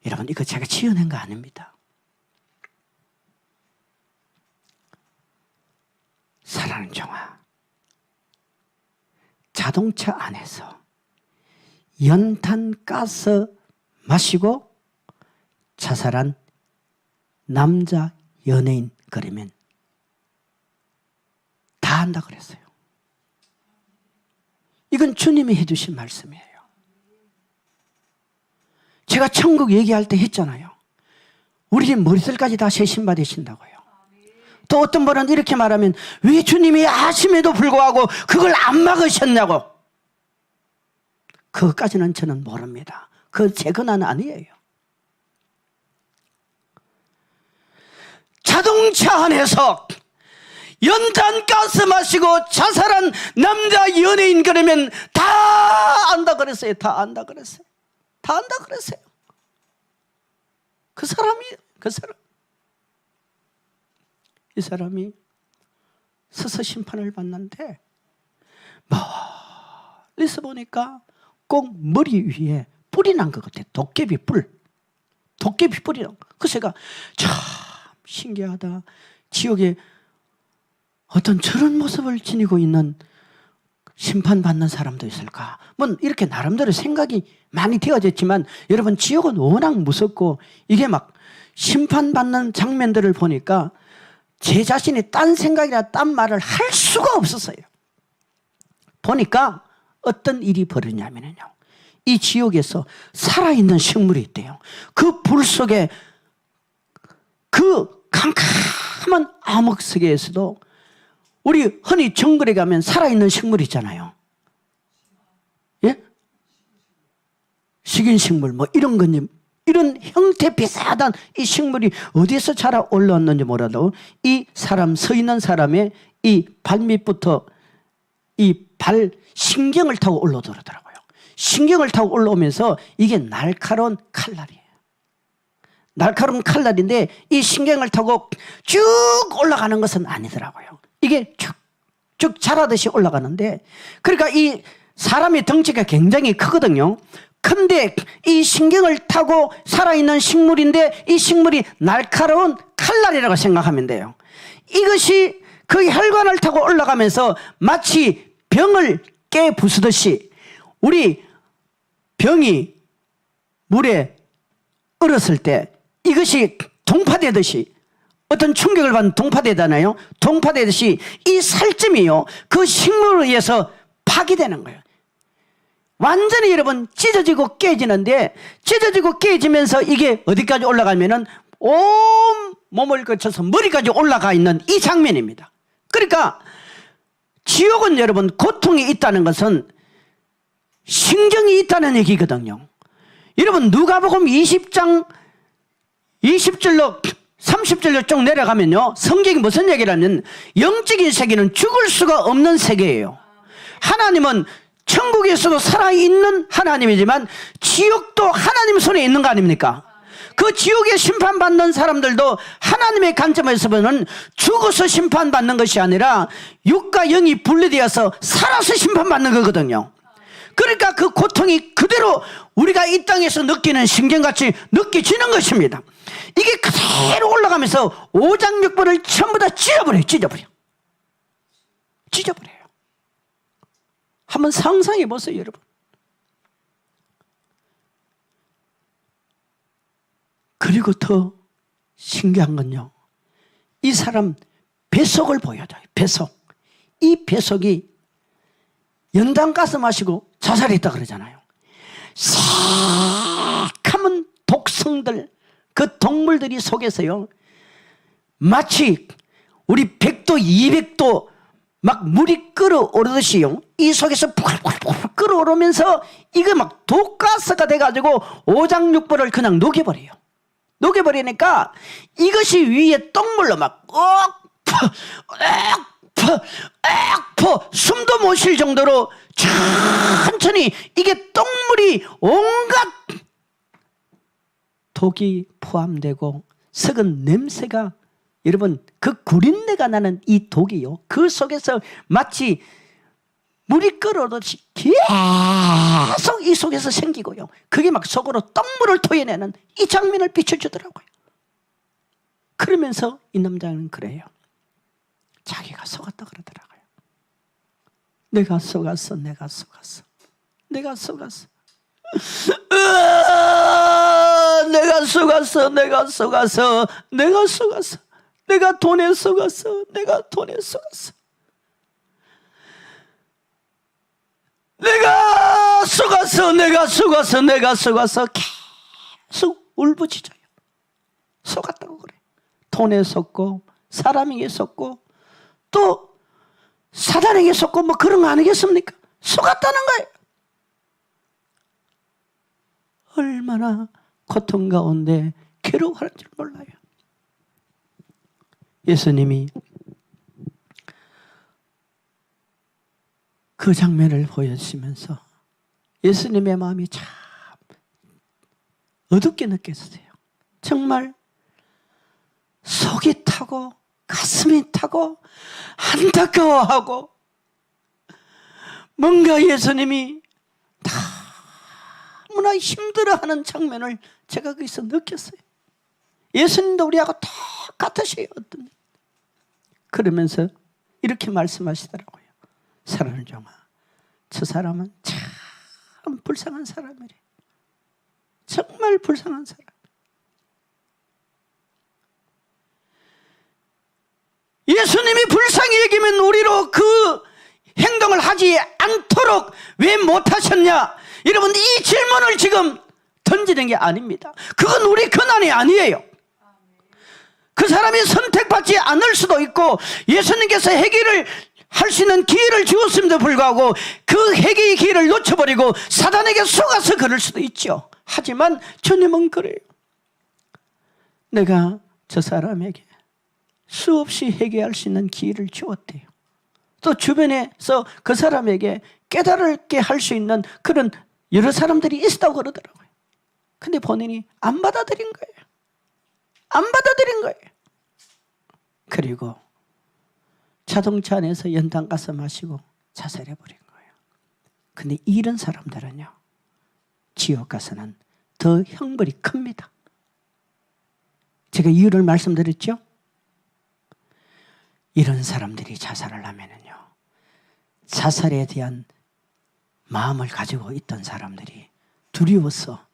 여러분, 이거 제가 지어낸 거 아닙니다. 사랑하는 종아, 자동차 안에서 연탄가스 마시고 자살한 남자 연예인 그러면 다 한다 그랬어요. 이건 주님이 해주신 말씀이에요. 제가 천국 얘기할 때 했잖아요. 우리 집 머리털까지 다 새 신발 되신다고요. 또 어떤 분은 이렇게 말하면 왜 주님이 아심에도 불구하고 그걸 안 막으셨냐고. 그것까지는 저는 모릅니다. 그 제 권한 아니에요. 자동차 안에서 연탄 가스 마시고 자살한 남자 연예인 그러면 다 안다 그랬어요. 다 안다 그랬어요. 다 안다 그랬어요. 그 사람 이 사람이 서서 심판을 받는데 멀리서 보니까 꼭 머리 위에 뿔이 난 것 같아. 도깨비 뿔이 난 거. 그래서 제가 참 신기하다. 지옥에 어떤 저런 모습을 지니고 있는 심판받는 사람도 있을까? 뭐 이렇게 나름대로 생각이 많이 되어졌지만 여러분, 지옥은 워낙 무섭고 이게 막 심판받는 장면들을 보니까 제 자신이 딴 생각이나 딴 말을 할 수가 없었어요. 보니까 어떤 일이 벌어지냐면요, 이 지옥에서 살아있는 식물이 있대요. 그 불 속에, 그 캄캄한 암흑 세계에서도 우리 흔히 정글에 가면 살아있는 식물 있잖아요. 예? 식인식물 뭐 이런 건지, 이런 형태 비슷한 이 식물이 어디서 자라 올라왔는지 몰라도 이 사람, 서 있는 사람의 이 발밑부터 이 발 신경을 타고 올라오더라고요. 신경을 타고 올라오면서 이게 날카로운 칼날이에요. 날카로운 칼날인데 이 신경을 타고 쭉 올라가는 것은 아니더라고요. 이게 쭉쭉 자라듯이 올라가는데, 그러니까 이 사람의 덩치가 굉장히 크거든요. 근데 이 신경을 타고 살아있는 식물인데 이 식물이 날카로운 칼날이라고 생각하면 돼요. 이것이 그 혈관을 타고 올라가면서 마치 병을 깨부수듯이, 우리 병이 물에 얼었을 때 이것이 동파되듯이, 어떤 충격을 받는 동파되잖아요. 동파되듯이 이 살점이요, 그 식물에 의해서 파괴되는 거예요. 완전히 여러분 찢어지고 깨지는데, 찢어지고 깨지면서 이게 어디까지 올라가면은 온 몸을 거쳐서 머리까지 올라가 있는 이 장면입니다. 그러니까 지옥은 여러분, 고통이 있다는 것은 신경이 있다는 얘기거든요. 여러분, 누가복음 20장 20절로 30절로 쭉 내려가면요, 성경이 무슨 얘기를 하면 영적인 세계는 죽을 수가 없는 세계예요. 하나님은 천국에서도 살아있는 하나님이지만 지옥도 하나님 손에 있는 거 아닙니까? 그 지옥에 심판받는 사람들도 하나님의 관점에서 보면 죽어서 심판받는 것이 아니라 육과 영이 분리되어서 살아서 심판받는 거거든요. 그러니까 그 고통이 그대로 우리가 이 땅에서 느끼는 신경같이 느껴지는 것입니다. 이게 그대로 올라가면서 오장육부를 전부 다 찢어버려요. 한번 상상해 보세요, 여러분. 그리고 더 신기한 건요, 이 사람 뱃속을 보여줘요. 이 뱃속이 연탄가스 마시고 자살했다 그러잖아요. 새카만 독성들, 그 동물들이 속에서요, 마치 우리 100도 200도 막 물이 끓어오르듯이요, 이 속에서 푹푹푹 끓어오르면서 이거 막 독가스가 돼가지고 오장육부를 그냥 녹여버리니까 이것이 위에 똥물로 막 숨도 못 쉴 정도로 천천히 이게 똥물이 온갖 독이 포함되고 썩은 냄새가, 여러분, 그 구린내가 나는 이 독이요, 그 속에서 마치 물이 끓어오듯이 계속 이 속에서 생기고요, 그게 막 속으로 똥물을 토해내는 이 장면을 비춰주더라고요. 그러면서 이 남자는 그래요. 자기가 속았다 그러더라고요. 내가 속았어. 내가 돈에 속았어. 내가 속아서 계속 울부짖어요. 속았다고 그래. 돈에 속고 사람에게 속고 또 사단에게 속고 뭐 그런 거 아니겠습니까? 속았다는 거예요. 얼마나 고통 가운데 괴로워하는 줄 몰라요. 예수님이 그 장면을 보여주시면서 예수님의 마음이 참 어둡게 느꼈어요. 정말 속이 타고 가슴이 타고 안타까워하고 뭔가 예수님이 너무나 힘들어하는 장면을 제가 거기서 느꼈어요. 예수님도 우리하고 똑같으세요. 그러면서 이렇게 말씀하시더라고요. 사랑하는 종아, 저 사람은 참 불쌍한 사람이래. 정말 불쌍한 사람. 예수님이 불쌍히 여기면 우리로 그 행동을 하지 않도록 왜 못하셨냐? 여러분, 이 질문을 지금 던지는 게 아닙니다. 그건 우리 권한이 아니에요. 그 사람이 선택받지 않을 수도 있고 예수님께서 해결을 할 수 있는 기회를 주었음에도 불구하고 그 해결의 기회를 놓쳐버리고 사단에게 속아서 그럴 수도 있죠. 하지만 주님은 그래요. 내가 저 사람에게 수없이 해결할 수 있는 기회를 주었대요. 또 주변에서 그 사람에게 깨달게 할 수 있는 그런 여러 사람들이 있었다고 그러더라고요. 근데 본인이 안 받아들인 거예요. 안 받아들인 거예요. 그리고 자동차 안에서 연탄 가스 마시고 자살해버린 거예요. 근데 이런 사람들은요, 지옥 가서는 더 형벌이 큽니다. 제가 이유를 말씀드렸죠? 이런 사람들이 자살을 하면은요, 자살에 대한 마음을 가지고 있던 사람들이 두려워서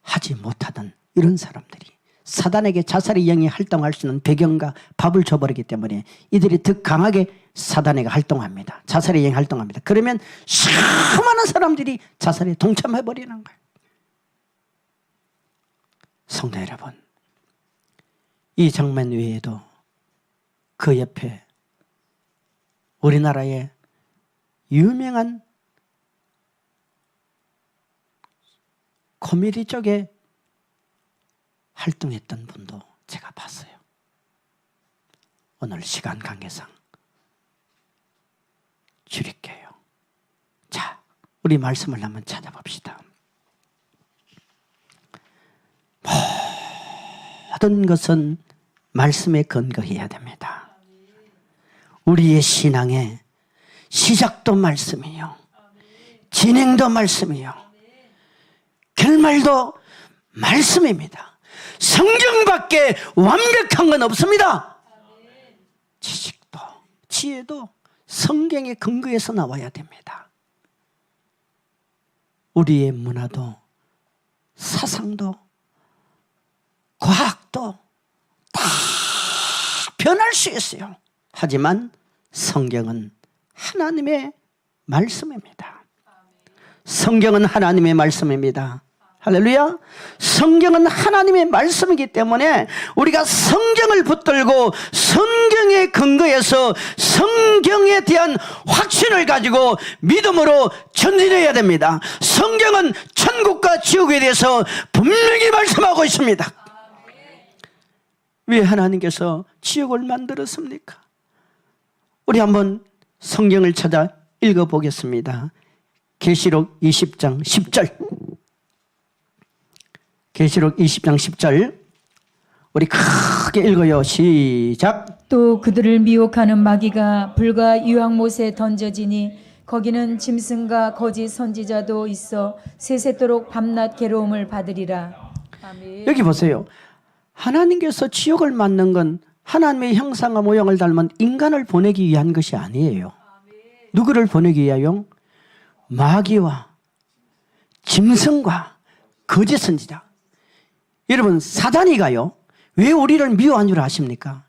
하지 못하던 이런 사람들이 사단에게 자살의 영이 활동할 수 있는 배경과 밥을 줘버리기 때문에 이들이 더 강하게 사단에게 활동합니다. 자살의 영이 활동합니다. 그러면 수많은 사람들이 자살에 동참해버리는 거예요. 성도 여러분, 이 장면 외에도 그 옆에 우리나라의 유명한 코미디 쪽에 활동했던 분도 제가 봤어요. 오늘 시간 관계상 줄일게요. 자, 우리 말씀을 한번 찾아봅시다. 모든 것은 말씀에 근거해야 됩니다. 우리의 신앙의 시작도 말씀이요, 진행도 말씀이요, 결말도 말씀입니다. 성경밖에 완벽한 건 없습니다. 지식도 지혜도 성경의 근거에서 나와야 됩니다. 우리의 문화도 사상도 과학도 다 변할 수 있어요. 하지만 성경은 하나님의 말씀입니다. 성경은 하나님의 말씀입니다. 할렐루야. 성경은 하나님의 말씀이기 때문에 우리가 성경을 붙들고 성경의 근거에서 성경에 대한 확신을 가지고 믿음으로 전진해야 됩니다. 성경은 천국과 지옥에 대해서 분명히 말씀하고 있습니다. 왜 하나님께서 지옥을 만들었습니까? 우리 한번 성경을 찾아 읽어보겠습니다. 계시록 20장 10절. 계시록 20장 10절 우리 크게 읽어요. 시작. 또 그들을 미혹하는 마귀가 불과 유황못에 던져지니 거기는 짐승과 거짓 선지자도 있어 세세토록 밤낮 괴로움을 받으리라. 아멘. 여기 보세요. 하나님께서 지옥을 만든 건 하나님의 형상과 모양을 닮은 인간을 보내기 위한 것이 아니에요. 누구를 보내기 위하여? 마귀와 짐승과 거짓 선지자. 여러분, 사단이가요, 왜 우리를 미워한 줄 아십니까?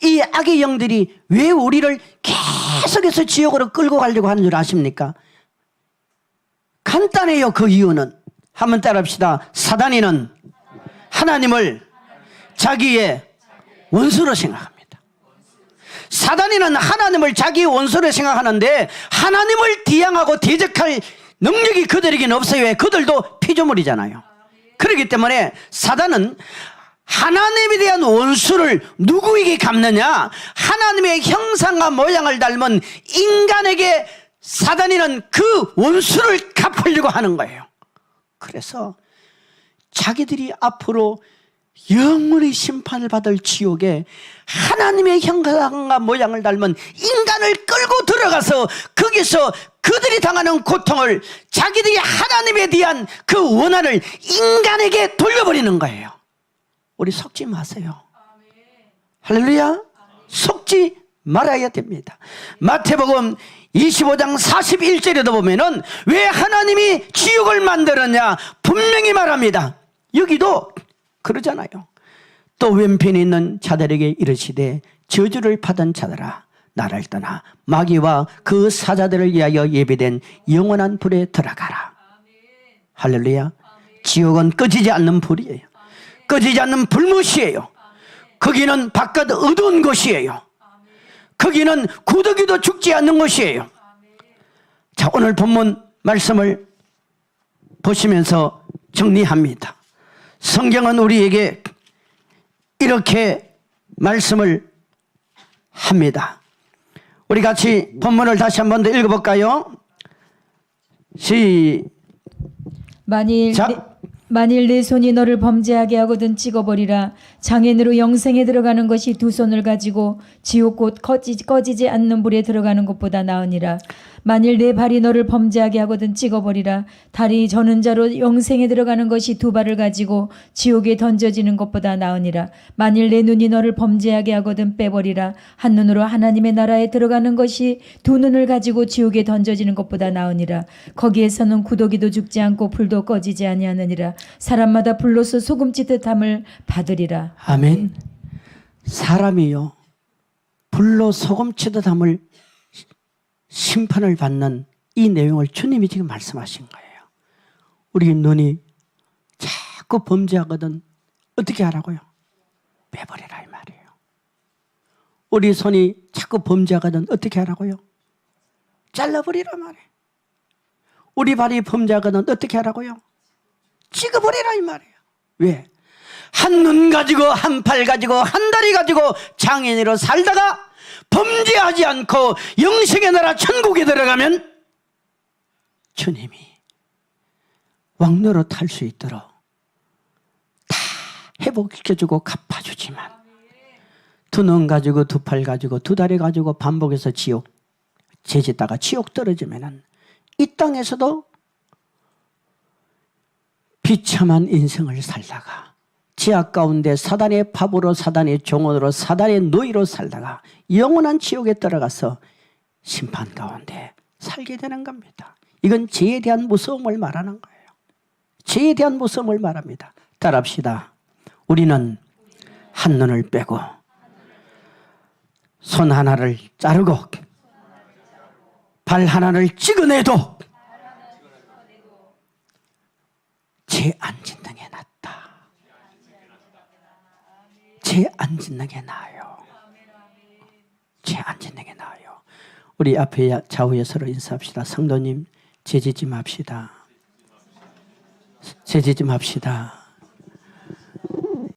이 악의 영들이 왜 우리를 계속해서 지옥으로 끌고 가려고 하는 줄 아십니까? 간단해요. 그 이유는 한번 따라합시다. 사단이는 하나님을 자기의 원수로 생각합니다. 사단이는 하나님을 자기의 원수로 생각하는데 하나님을 뒤양하고 대적할 능력이 그들에게는 없어요. 왜? 그들도 피조물이잖아요. 그렇기 때문에 사단은 하나님에 대한 원수를 누구에게 갚느냐? 하나님의 형상과 모양을 닮은 인간에게 사단이는 그 원수를 갚으려고 하는 거예요. 그래서 자기들이 앞으로 영원히 심판을 받을 지옥에 하나님의 형상과 모양을 닮은 인간을 끌고 들어가서 거기서 그들이 당하는 고통을 자기들이 하나님에 대한 그 원한을 인간에게 돌려버리는 거예요. 우리 속지 마세요. 할렐루야. 속지 말아야 됩니다. 마태복음 25장 41절에도 보면은 왜 하나님이 지옥을 만들었냐 분명히 말합니다. 여기도 그러잖아요. 또 왼편에 있는 자들에게 이르시되 저주를 받은 자들아 나를 떠나 마귀와 그 사자들을 위하여 예배된 영원한 불에 들어가라. 할렐루야. 지옥은 꺼지지 않는 불이에요. 꺼지지 않는 불못이에요. 거기는 바깥 어두운 곳이에요. 거기는 구더기도 죽지 않는 곳이에요. 자, 오늘 본문 말씀을 보시면서 정리합니다. 성경은 우리에게 이렇게 말씀을 합니다. 우리 같이 본문을 다시 한 번 더 읽어볼까요? 만일 내 손이 너를 범죄하게 하거든 찍어버리라. 장애인으로 영생에 들어가는 것이 두 손을 가지고 지옥 곧 꺼지지 않는 불에 들어가는 것보다 나으니라. 만일 내 발이 너를 범죄하게 하거든 찍어버리라. 다리 저는 자로 영생에 들어가는 것이 두 발을 가지고 지옥에 던져지는 것보다 나으니라. 만일 내 눈이 너를 범죄하게 하거든 빼버리라. 한 눈으로 하나님의 나라에 들어가는 것이 두 눈을 가지고 지옥에 던져지는 것보다 나으니라. 거기에서는 구더기도 죽지 않고 불도 꺼지지 아니하느니라. 사람마다 불로서 소금짓듯함을 받으리라. 아멘. 사람이요 불로 소금치듯함을 심판을 받는 이 내용을 주님이 지금 말씀하신 거예요. 우리 눈이 자꾸 범죄하거든 어떻게 하라고요? 빼버리라 이 말이에요. 우리 손이 자꾸 범죄하거든 어떻게 하라고요? 잘라버리라 말이에요. 우리 발이 범죄하거든 어떻게 하라고요? 찍어버리라 이 말이에요. 왜? 한 눈 가지고 한 팔 가지고 한 다리 가지고 장애인으로 살다가 범죄하지 않고 영생의 나라 천국에 들어가면 주님이 왕노릇 할 수 있도록 다 회복시켜주고 갚아주지만 두 눈 가지고 두 팔 가지고 두 다리 가지고 반복해서 지옥 죄짓다가 지옥 떨어지면은 이 땅에서도 비참한 인생을 살다가 지악 가운데 사단의 밥으로 사단의 종으로 사단의 노예로 살다가 영원한 지옥에 들어가서 심판 가운데 살게 되는 겁니다. 이건 죄에 대한 무서움을 말하는 거예요. 죄에 대한 무서움을 말합니다. 따라합시다. 우리는 한 눈을 빼고 손 하나를 자르고 발 하나를 찍어내도 죄 안 짓는 게 낫다. 죄 안 짓는 게 나아요. 죄 안 짓는 게 나아요. 우리 앞에 좌우에 서로 인사합시다. 성도님, 죄 짓지 맙시다. 죄 짓지 맙시다.